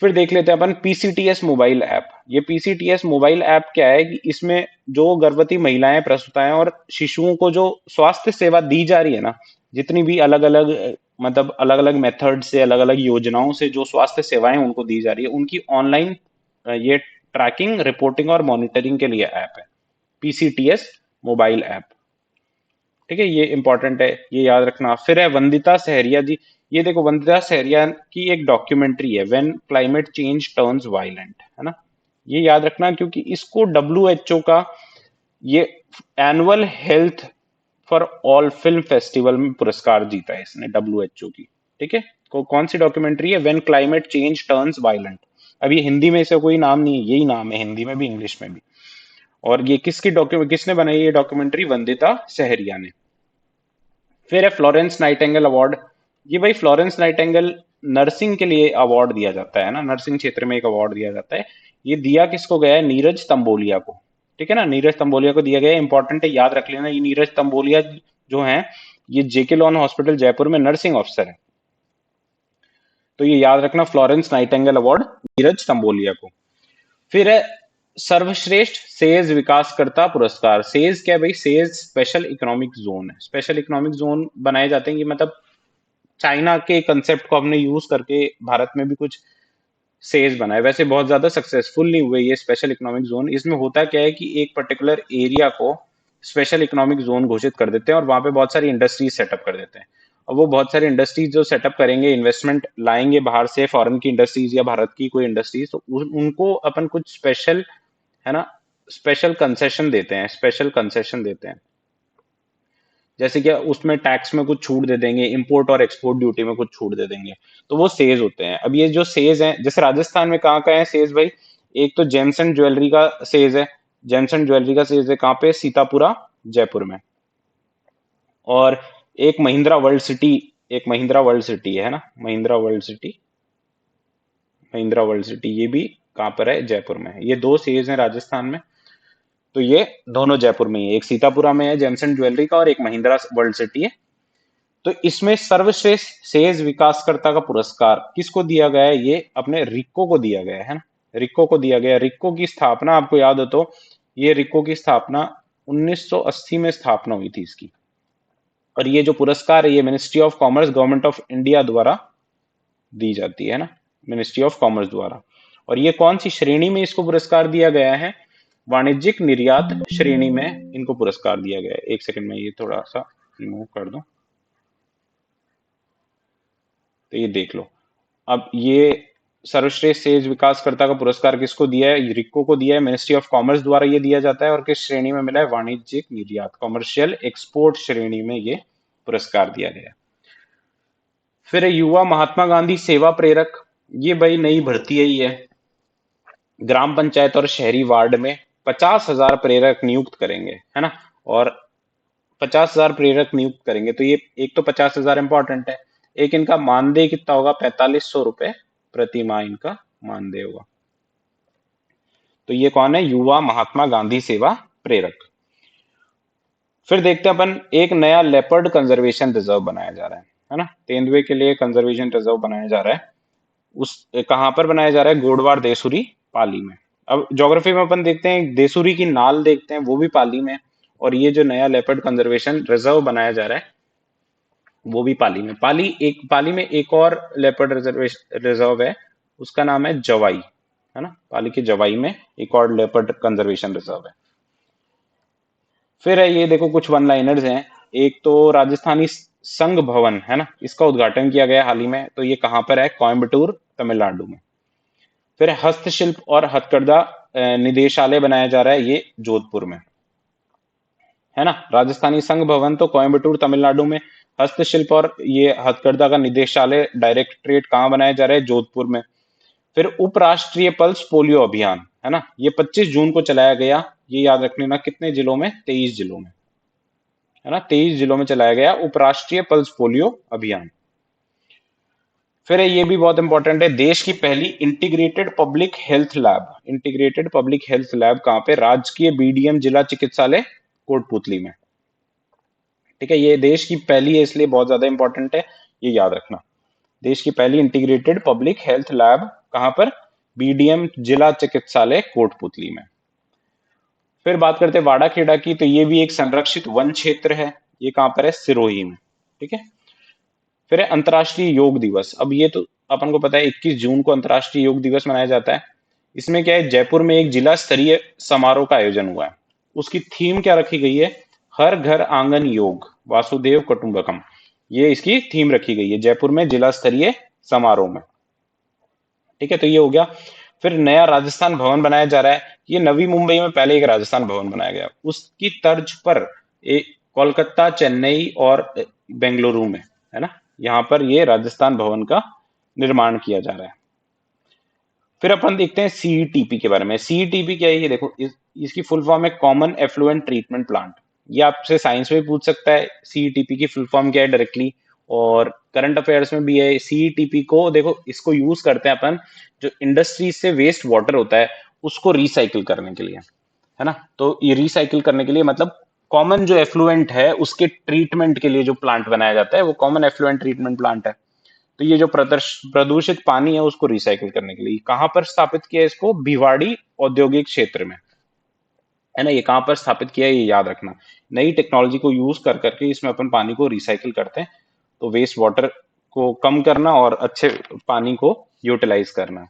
फिर देख लेते हैं अपन पीसीटीएस मोबाइल ऐप। ये पीसीटीएस मोबाइल ऐप क्या है कि इसमें जो गर्भवती महिलाएं, प्रसूताएं और शिशुओं को जो स्वास्थ्य सेवा दी जा रही है ना, जितनी भी अलग अलग मतलब अलग अलग मेथड से, अलग अलग योजनाओं से जो स्वास्थ्य सेवाएं उनको दी जा रही है, उनकी ऑनलाइन ये ट्रैकिंग, रिपोर्टिंग और मॉनिटरिंग के लिए ऐप है पीसीटीएस मोबाइल ऐप। ठीक है, ये इंपॉर्टेंट है, ये याद रखना। फिर है वंदिता सहरिया जी। ये देखो, वंदिता सहरिया की एक डॉक्यूमेंट्री है, when climate change turns violent, है ना, ये याद रखना, क्योंकि इसको डब्ल्यूएचओ का ये annual health for all film festival में पुरस्कार जीता है इसने, डब्ल्यूएचओ की। ठीक है, कौन सी डॉक्यूमेंट्री है? When climate change turns violent. अब ये हिंदी में इसे कोई नाम नहीं है, यही नाम है हिंदी में भी, इंग्लिश में भी। और ये किसने बनाई ये डॉक्यूमेंट्री? वंदिता सहरिया ने। फिर है फ्लोरेंस नाइटेंगल अवार्ड। ये भाई फ्लोरेंस नाइटेंगल नर्सिंग के लिए अवार्ड दिया जाता है ना, नर्सिंग क्षेत्र में एक अवार्ड दिया जाता है। ये दिया किसको गया है? नीरज तंबोलिया को। ठीक है ना, नीरज तंबोलिया को दिया गया है, इंपॉर्टेंट है, याद रख लेना। ये नीरज तंबोलिया जो है, ये जेके लॉन हॉस्पिटल जयपुर में नर्सिंग ऑफिसर है। तो ये याद रखना, Florence Nightingale award Neeraj Tamboliya को। फिर है सर्वश्रेष्ठ सेज विकासकर्ता पुरस्कार। सेज क्या है भाई? सेज स्पेशल इकोनॉमिक जोन है। स्पेशल इकोनॉमिक जोन बनाए जाते हैं कि मतलब चाइना के कंसेप्ट को हमने यूज करके भारत में भी कुछ सेज बनाए। वैसे बहुत ज्यादा सक्सेसफुल नहीं हुए ये स्पेशल इकोनॉमिक जोन। इसमें होता क्या है कि एक पर्टिकुलर एरिया को स्पेशल इकोनॉमिक जोन घोषित कर देते हैं और वहां पे बहुत सारी इंडस्ट्रीज सेटअप कर देते हैं। और वो बहुत सारी इंडस्ट्रीज जो सेटअप करेंगे, इन्वेस्टमेंट लाएंगे बाहर से, फॉरेन की इंडस्ट्रीज या भारत की कोई इंडस्ट्रीज, तो उनको अपन कुछ स्पेशल, है ना, स्पेशल कंसेशन देते हैं, स्पेशल कंसेशन देते हैं। जैसे कि उसमें टैक्स में कुछ छूट दे देंगे, इंपोर्ट और एक्सपोर्ट ड्यूटी में कुछ छूट दे देंगे, तो वो सेज होते हैं। अब ये जो सेज हैं, जैसे राजस्थान में कहाँ का है सेज भाई? एक तो जेमसन ज्वेलरी का सेज है, जेमसन ज्वेलरी का सेज है कहाँ पे? सीतापुरा जयपुर में। और एक महिंद्रा वर्ल्ड सिटी, एक महिंद्रा वर्ल्ड सिटी है ना, Mahindra world city, Mahindra world city, ये भी कहाँ पर है? जयपुर में है। ये दो सेज हैं राजस्थान में, तो ये दोनों जयपुर में ही है, एक सीतापुरा में है जेमसन ज्वेलरी का और एक महिंद्रा वर्ल्ड सिटी है। तो इसमें सर्वश्रेष्ठ सेज विकासकर्ता का पुरस्कार किसको दिया गया है? ये अपने रिक्को को दिया गया है ना, रिक्को को दिया गया। रिक्को की स्थापना आपको याद हो तो, ये रिक्को की स्थापना 1980 में स्थापना हुई थी इसकी। और ये जो पुरस्कार है, ये ministry of commerce, government of India द्वारा दी जाती है ना, मिनिस्ट्री ऑफ कॉमर्स द्वारा। और ये कौन सी श्रेणी में इसको पुरस्कार दिया गया है? वाणिज्यिक निर्यात श्रेणी में इनको पुरस्कार दिया गया है। एक सेकंड में ये थोड़ा सा रिमूव कर दूं, तो ये देख लो। अब ये सर्वश्रेष्ठ सेज विकासकर्ता का पुरस्कार किसको दिया है? रिक्को को दिया है, मिनिस्ट्री ऑफ कॉमर्स द्वारा ये दिया जाता है। और किस श्रेणी में मिला है? वाणिज्यिक निर्यात, कॉमर्शियल एक्सपोर्ट श्रेणी में ये पुरस्कार दिया गया। फिर युवा महात्मा गांधी सेवा प्रेरक। ये भाई नई भर्ती है, ये ग्राम पंचायत और शहरी वार्ड में 50,000 प्रेरक नियुक्त करेंगे, है ना। और 50,000 प्रेरक नियुक्त करेंगे, तो ये एक तो 50,000 इंपॉर्टेंट है। एक इनका मानदेय कितना होगा? 4500 रुपए प्रति माह इनका मानदेय होगा। तो ये कौन है? युवा महात्मा गांधी सेवा प्रेरक। फिर देखते हैं अपन, एक नया लेपर्ड कंजर्वेशन रिजर्व बनाया जा रहा है ना, तेंदुए के लिए कंजर्वेशन रिजर्व बनाया जा रहा है। उस कहां पर बनाया जा रहा है? गोडवार देसुरी, पाली में। अब ज्योग्राफी में अपन देखते हैं, देसुरी की नाल देखते हैं, वो भी पाली में। और ये जो नया लेपर्ड कंजर्वेशन रिजर्व बनाया जा रहा है, वो भी पाली में। पाली में एक और लेपर्ड रिजर्व है, उसका नाम है जवाई, है ना, पाली के जवाई में एक और लेपर्ड कंजर्वेशन रिजर्व है। फिर है ये देखो, कुछ वन लाइनर्स हैं। एक तो राजस्थानी संघ भवन, है ना, इसका उद्घाटन किया गया हाल ही में, तो ये कहां पर है? कोयम्बटूर, तमिलनाडु में। फिर हस्तशिल्प और हथकरघा निदेशालय बनाया जा रहा है, ये जोधपुर में, है ना। राजस्थानी संघ भवन तो कोयम्बटूर, तमिलनाडु में। हस्तशिल्प और ये हथकरघा का निदेशालय, डायरेक्टरेट कहाँ बनाया जा रहा है? जोधपुर में। फिर उपराष्ट्रीय पल्स पोलियो अभियान, है ना, ये 25 जून को चलाया गया। ये याद रख लेना, कितने जिलों में? 23 जिलों में, है ना, 23 जिलों में चलाया गया उपराष्ट्रीय पल्स पोलियो अभियान। फिर ये भी बहुत इंपॉर्टेंट है, देश की पहली integrated public health lab, integrated public health lab कहाँ पे, राजकीय बीडीएम जिला चिकित्सालय कोटपुतली में। ठीक है, ये देश की पहली है इसलिए बहुत ज्यादा इंपॉर्टेंट है, ये याद रखना। देश की पहली इंटीग्रेटेड पब्लिक हेल्थ लैब कहाँ पर, बीडीएम जिला चिकित्सालय कोटपुतली में। फिर बात करते हैं वाड़ा खेड़ा की, तो ये भी एक संरक्षित वन क्षेत्र है, ये कहाँ पर है, सिरोही में। ठीक है। फिर है अंतर्राष्ट्रीय योग दिवस, अब ये तो अपन को पता है 21 जून को अंतर्राष्ट्रीय योग दिवस मनाया जाता है। इसमें क्या है, जयपुर में एक जिला स्तरीय समारोह का आयोजन हुआ है। उसकी थीम क्या रखी गई है, हर घर आंगन योग वासुदेव कुटुंबकम, ये इसकी थीम रखी गई है जयपुर में जिला स्तरीय समारोह में। ठीक है, तो ये हो गया। फिर नया राजस्थान भवन बनाया जा रहा है, ये नवी मुंबई में पहले एक राजस्थान भवन बनाया गया, उसकी तर्ज पर एक कोलकाता, चेन्नई और बेंगलुरु में, है ना, यहाँ पर ये राजस्थान भवन का निर्माण किया जा रहा है। फिर अपन देखते हैं सीईटीपी के बारे में। सीईटीपी क्या है, ये देखो इसकी फुल फॉर्म है कॉमन एफ्लुएंट ट्रीटमेंट प्लांट। ये आपसे साइंस में भी पूछ सकता है, सीईटीपी की फुल फॉर्म क्या है डायरेक्टली, और करंट अफेयर्स में भी है। सीईटीपी को देखो, इसको यूज करते हैं अपन, जो इंडस्ट्री से वेस्ट वाटर होता है उसको रिसाइकिल करने के लिए, है ना। तो ये रिसाइकिल करने के लिए मतलब कॉमन जो एफ्लुएंट है उसके ट्रीटमेंट के लिए जो प्लांट बनाया जाता है वो कॉमन एफ्लुएंट ट्रीटमेंट प्लांट है। तो ये जो प्रदूषित पानी है उसको रिसाइकिल करने के लिए कहाँ पर स्थापित किया है, इसको भिवाड़ी औद्योगिक क्षेत्र में, है ना। ये कहाँ पर स्थापित किया है ये याद रखना। नई टेक्नोलॉजी को यूज कर करके इसमें अपन पानी को रिसाइकिल करते हैं, तो वेस्ट वाटर को कम करना और अच्छे पानी को यूटिलाइज करना।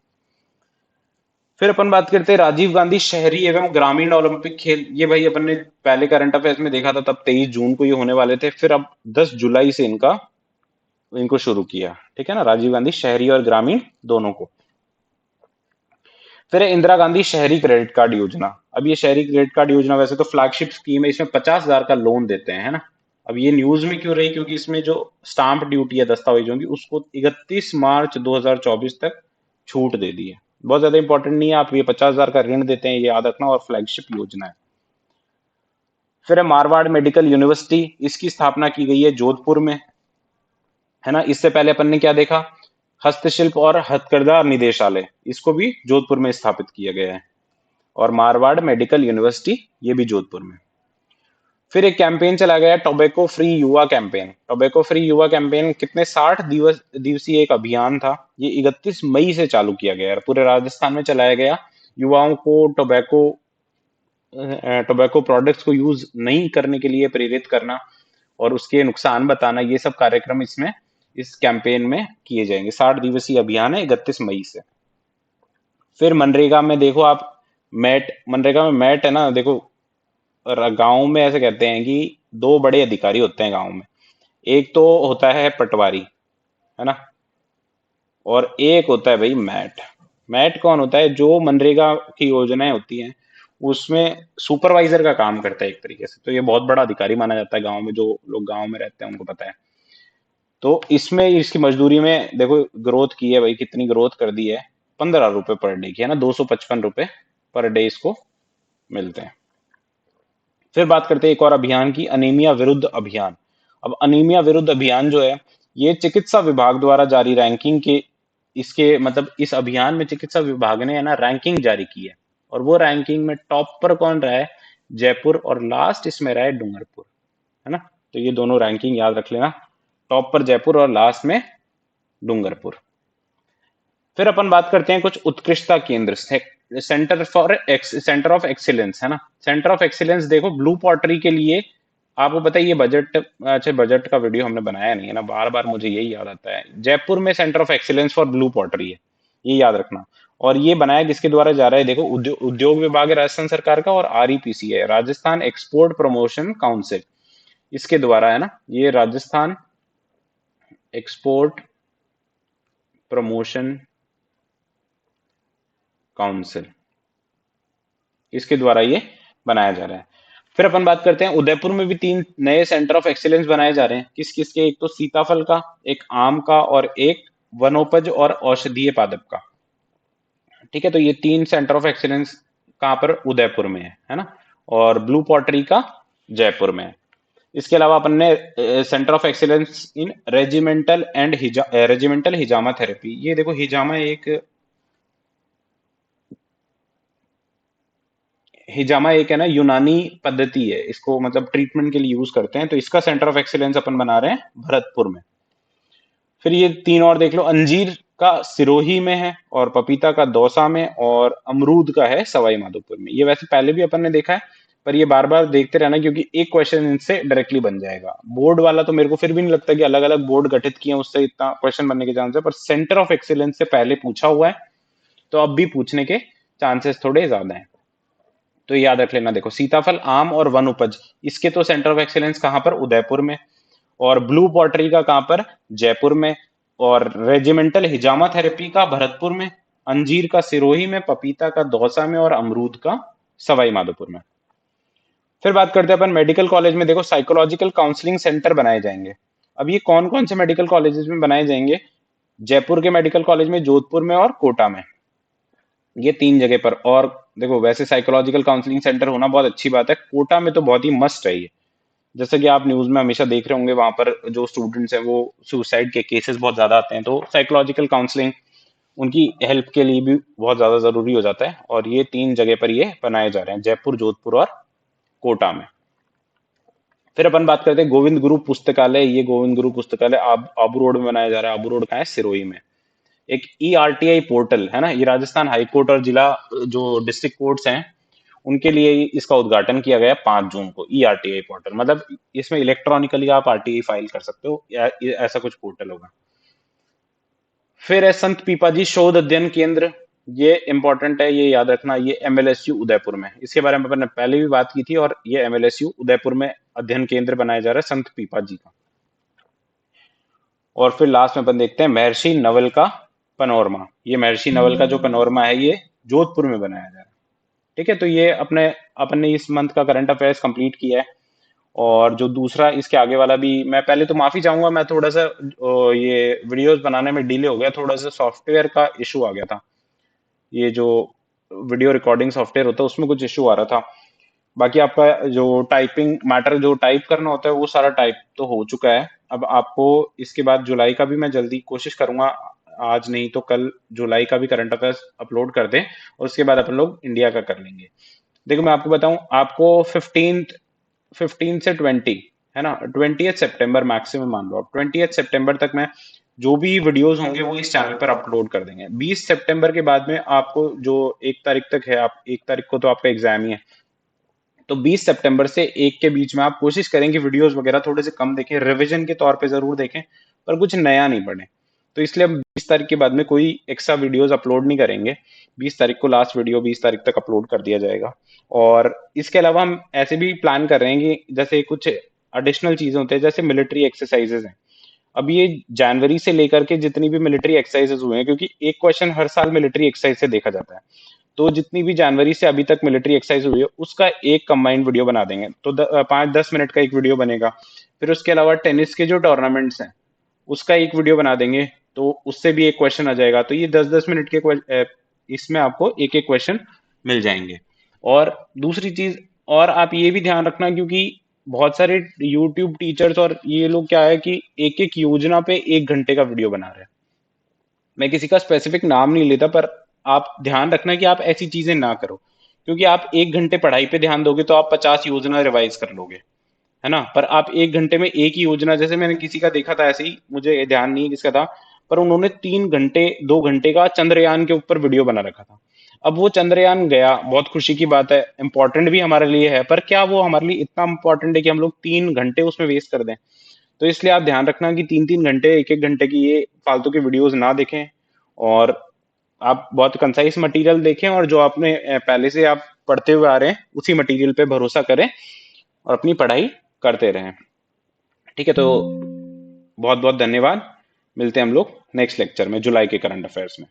फिर अपन बात करते हैं राजीव गांधी शहरी एवं ग्रामीण ओलंपिक खेल। ये भाई अपन ने पहले करंट अफेयर्स में देखा था, तब 23 जून को ये होने वाले थे, फिर अब 10 जुलाई से इनको शुरू किया। ठीक है ना, राजीव गांधी शहरी और ग्रामीण दोनों को। फिर है इंदिरा गांधी शहरी क्रेडिट कार्ड योजना। अब ये शहरी क्रेडिट कार्ड योजना वैसे तो फ्लैगशिप स्कीम है, इसमें 50,000 का लोन देते हैं, है ना। अब ये न्यूज में क्यों रही, क्योंकि इसमें जो स्टाम्प ड्यूटी है दस्तावेजों की उसको 31 मार्च 2024 तक छूट दे दी है। बहुत ज्यादा इंपॉर्टेंट नहीं है, आप ये 50,000 का ऋण देते हैं ये याद रखना, और फ्लैगशिप योजना है। फिर है मारवाड़ मेडिकल यूनिवर्सिटी, इसकी स्थापना की गई है जोधपुर में, है ना। इससे पहले अपन ने क्या देखा, हस्तशिल्प और हथकरघा निदेशालय, इसको भी जोधपुर में स्थापित किया गया है, और मारवाड़ मेडिकल यूनिवर्सिटी ये भी जोधपुर में। फिर एक कैंपेन चला गया टोबैको फ्री युवा कैंपेन। टोबैको फ्री युवा कैंपेन कितने 60 दिवसीय एक अभियान था, ये 31 मई से चालू किया गया, पूरे राजस्थान में चलाया गया। युवाओं को टोबैको प्रोडक्ट्स को यूज नहीं करने के लिए प्रेरित करना और उसके नुकसान बताना, ये सब कार्यक्रम इसमें इस कैंपेन में किए जाएंगे। 60 दिवसीय अभियान है 31 मई से। फिर मनरेगा में देखो आप, मनरेगा में मैट है ना, देखो गांव में ऐसे कहते हैं कि दो बड़े अधिकारी होते हैं गांव में, एक तो होता है पटवारी, है ना, और एक होता है भाई मैट। मैट कौन होता है, जो मनरेगा की योजनाएं होती हैं उसमें सुपरवाइजर का काम करता है एक तरीके से, तो ये बहुत बड़ा अधिकारी माना जाता है गांव में, जो लोग गांव में रहते हैं उनको पता है। तो इसमें इसकी मजदूरी में देखो ग्रोथ की है भाई, कितनी ग्रोथ कर दी है, 15 रुपए पर डे की, है ना, 255 रुपए पर डे इसको मिलते हैं। फिर बात करते हैं एक और अभियान की, अनीमिया विरुद्ध अभियान। अब अनीमिया विरुद्ध अभियान जो है ये चिकित्सा विभाग द्वारा जारी रैंकिंग के, इसके मतलब इस अभियान में चिकित्सा विभाग ने है ना रैंकिंग जारी की है, और वो रैंकिंग में टॉप पर कौन रहा है, जयपुर, और लास्ट इसमें रहा है डूंगरपुर, है ना। तो ये दोनों रैंकिंग याद रख लेना, टॉप पर जयपुर और लास्ट में डूंगरपुर। फिर अपन बात करते हैं कुछ उत्कृष्टता केंद्र, सेंटर ऑफ एक्सीलेंस, है ना। सेंटर ऑफ एक्सीलेंस देखो ब्लू पॉटरी के लिए, आपको पता है ये बजट, अच्छा बजट का वीडियो हमने बनाया नहीं है ना, बार बार मुझे यही याद आता है, जयपुर में centre of excellence for blue pottery है, ये याद रखना। और ये बनाया किसके द्वारा जा रहा है, देखो उद्योग विभाग है राजस्थान सरकार का, और आरईपीसी है राजस्थान एक्सपोर्ट प्रमोशन काउंसिल, इसके द्वारा, है ना, ये राजस्थान एक्सपोर्ट प्रमोशन काउंसिल, इसके द्वारा ये बनाया जा रहा है। फिर अपन बात करते हैं उदयपुर में भी 3 नए सेंटर ऑफ एक्सीलेंस बनाए जा रहे हैं, किस किस के, एक तो सीताफल का, एक आम का, और एक वनोपज और औषधीय पादप का। ठीक है, तो ये 3 सेंटर ऑफ एक्सीलेंस कहाँ पर, उदयपुर में है ना, और ब्लू पॉटरी का जयपुर में है। इसके अलावा अपन ने centre of excellence in regimental hijama therapy, ये देखो हिजामा एक है ना यूनानी पद्धति है, इसको मतलब ट्रीटमेंट के लिए यूज करते हैं, तो इसका सेंटर ऑफ एक्सीलेंस अपन बना रहे हैं भरतपुर में। फिर ये तीन और देख लो, अंजीर का सिरोही में है, और पपीता का दौसा में, और अमरूद का है सवाई माधोपुर में। ये वैसे पहले भी अपन ने देखा है, पर ये बार बार देखते रहना, क्योंकि एक क्वेश्चन इनसे डायरेक्टली बन जाएगा। बोर्ड वाला तो मेरे को फिर भी नहीं लगता कि अलग अलग बोर्ड गठित किए हैं उससे इतना क्वेश्चन बनने के चांस है, पर सेंटर ऑफ एक्सीलेंस से पहले पूछा हुआ है, तो अब भी पूछने के चांसेस थोड़े ज्यादा हैं। तो याद रख लेना, देखो सीताफल, आम और वन उपज, इसके तो सेंटर ऑफ एक्सीलेंस कहां पर, उदयपुर में। और ब्लू पॉटरी का कहां पर, जयपुर में। और रेजिमेंटल हिजामा थेरेपी का भरतपुर में। अंजीर का सिरोही में, पपीता का दौसा में, और अमरूद का सवाई माधोपुर में। फिर बात करते हैं अपन मेडिकल कॉलेज में, देखो साइकोलॉजिकल काउंसलिंग सेंटर बनाए जाएंगे। अब ये कौन कौन से मेडिकल कॉलेजेस में बनाए जाएंगे, जयपुर के मेडिकल कॉलेज में, जोधपुर में, और कोटा में, ये तीन जगह पर। और देखो वैसे साइकोलॉजिकल काउंसलिंग सेंटर होना बहुत अच्छी बात है, कोटा में तो बहुत ही मस्ट है ये। जैसे कि आप न्यूज में हमेशा देख रहे होंगे, वहां पर जो स्टूडेंट्स हैं वो सुसाइड के केसेस बहुत ज्यादा आते हैं, तो साइकोलॉजिकल काउंसलिंग उनकी हेल्प के लिए भी बहुत ज्यादा जरूरी हो जाता है। और ये तीन जगह पर ये बनाए जा रहे हैं, जयपुर, जोधपुर और कोटा में। फिर अपन बात करते हैं गोविंद गुरु पुस्तकालय। ये गोविंद गुरु पुस्तकालय आबू रोड में बनाया जा रहा है। आबू रोड कहाँ है, सिरोही में। एक ERTI पोर्टल है ना, ये राजस्थान हाई कोर्ट और जिला जो डिस्ट्रिक्ट कोर्ट्स हैं उनके लिए इसका उद्घाटन किया गया 5 जून को। ERTI पोर्टल मतलब इसमें इलेक्ट्रॉनिकली आप RTI फाइल कर सकते हो, या ऐसा कुछ पोर्टल होगा। फिर है संत पीपाजी शोध अध्ययन केंद्र, ये इंपॉर्टेंट है, ये याद रखना, ये MLSU उदयपुर में। इसके बारे में अपन ने पहले भी बात की थी, और ये MLSU उदयपुर में अध्ययन केंद्र बनाया जा रहा है संत पीपाजी का। और फिर लास्ट में अपन देखते हैं महर्षि नवल का पनोरमा। ये महर्षि नवल का जो पनोरमा है, ये जोधपुर में बनाया जा रहा है। ठीक है, तो ये अपन ने इस मंथ का करंट अफेयर्स कंप्लीट किया है। और जो दूसरा इसके आगे वाला भी, मैं पहले तो माफी चाहूंगा, मैं थोड़ा सा ये वीडियोस बनाने में डिले हो गया, थोड़ा सा सॉफ्टवेयर का इशू आ गया था। ये जो वीडियो रिकॉर्डिंग सॉफ्टवेयर होता है उसमें कुछ इशू आ रहा था। बाकी आपका जो टाइपिंग मैटर, जो टाइप करना होता है, वो सारा टाइप तो हो चुका है। अब आपको इसके बाद जुलाई का भी मैं जल्दी कोशिश करूंगा, आज नहीं तो कल जुलाई का भी करंट अफेयर्स अपलोड कर दें, और उसके बाद अपन लोग इंडिया का कर लेंगे। देखो मैं आपको बताऊं, आपको 15 से 20 है ना, 20 सितंबर मैक्सिमम मान लो, आप 20 सितंबर तक मैं जो भी वीडियोस होंगे वो इस चैनल पर अपलोड कर देंगे। 20 सितंबर के बाद में आपको जो 1 तारीख तक है, आप 1 तारीख को तो आपका एग्जाम ही है, तो 20 सितंबर से 1 के बीच में आप कोशिश करें कि वीडियोस वगैरह थोड़े से कम देखें, रिवीजन के तौर पे जरूर देखें, पर कुछ नया नहीं पढ़ें। तो इसलिए हम 20 तारीख के बाद में कोई एक्स्ट्रा वीडियोस अपलोड नहीं करेंगे। 20 तारीख को लास्ट वीडियो 20 तारीख तक अपलोड कर दिया जाएगा। और इसके अलावा हम ऐसे भी प्लान कर रहे हैं कि जैसे कुछ एडिशनल चीजें होते हैं, जैसे मिलिट्री एक्सरसाइजेज हैं। अब ये जनवरी से लेकर के जितनी भी मिलिट्री एक्सरसाइजेज हुए हैं, क्योंकि एक क्वेश्चन हर साल मिलिट्री एक्सरसाइज से देखा जाता है, तो जितनी भी जनवरी से अभी तक मिलिट्री एक्सरसाइज हुई है उसका एक कंबाइंड वीडियो बना देंगे, तो 5-10 मिनट का एक वीडियो बनेगा। फिर उसके अलावा टेनिस के जो टूर्नामेंट्स हैं उसका एक वीडियो बना देंगे, तो उससे भी एक क्वेश्चन आ जाएगा। तो ये 10-10 मिनट के इसमें आपको एक एक क्वेश्चन मिल जाएंगे। और दूसरी चीज, और आप ये भी ध्यान रखना, क्योंकि बहुत सारे यूट्यूब टीचर्स और ये लोग क्या है कि एक एक योजना पे 1 घंटे का वीडियो बना रहे हैं। मैं किसी का स्पेसिफिक नाम नहीं लेता, पर आप ध्यान रखना कि आप ऐसी चीजें ना करो, क्योंकि आप 1 घंटे पढ़ाई पे ध्यान दोगे तो आप 50 योजना रिवाइज कर लोगे, है ना। पर आप 1 घंटे में एक ही योजना, जैसे मैंने किसी का देखा था ऐसे ही, मुझे ध्यान नहीं है किसका था, पर उन्होंने 3 घंटे 2 घंटे का चंद्रयान के ऊपर वीडियो बना रखा था। अब वो चंद्रयान गया, बहुत खुशी की बात है, इंपॉर्टेंट भी हमारे लिए है, पर क्या वो हमारे लिए इतना इंपॉर्टेंट है कि हम लोग 3 घंटे उसमें वेस्ट कर दें। तो इसलिए आप ध्यान रखना कि 3-3 घंटे, 1-1 घंटे की ये फालतू की वीडियोस ना देखें, और आप बहुत कंसाइज मटेरियल देखें, और जो आपने पहले से आप पढ़ते हुए आ रहे हैं उसी मटेरियल पे भरोसा करें, और अपनी पढ़ाई करते रहें। ठीक है, तो बहुत बहुत धन्यवाद। मिलते हैं हम लोग नेक्स्ट लेक्चर में जुलाई के करंट अफेयर्स में।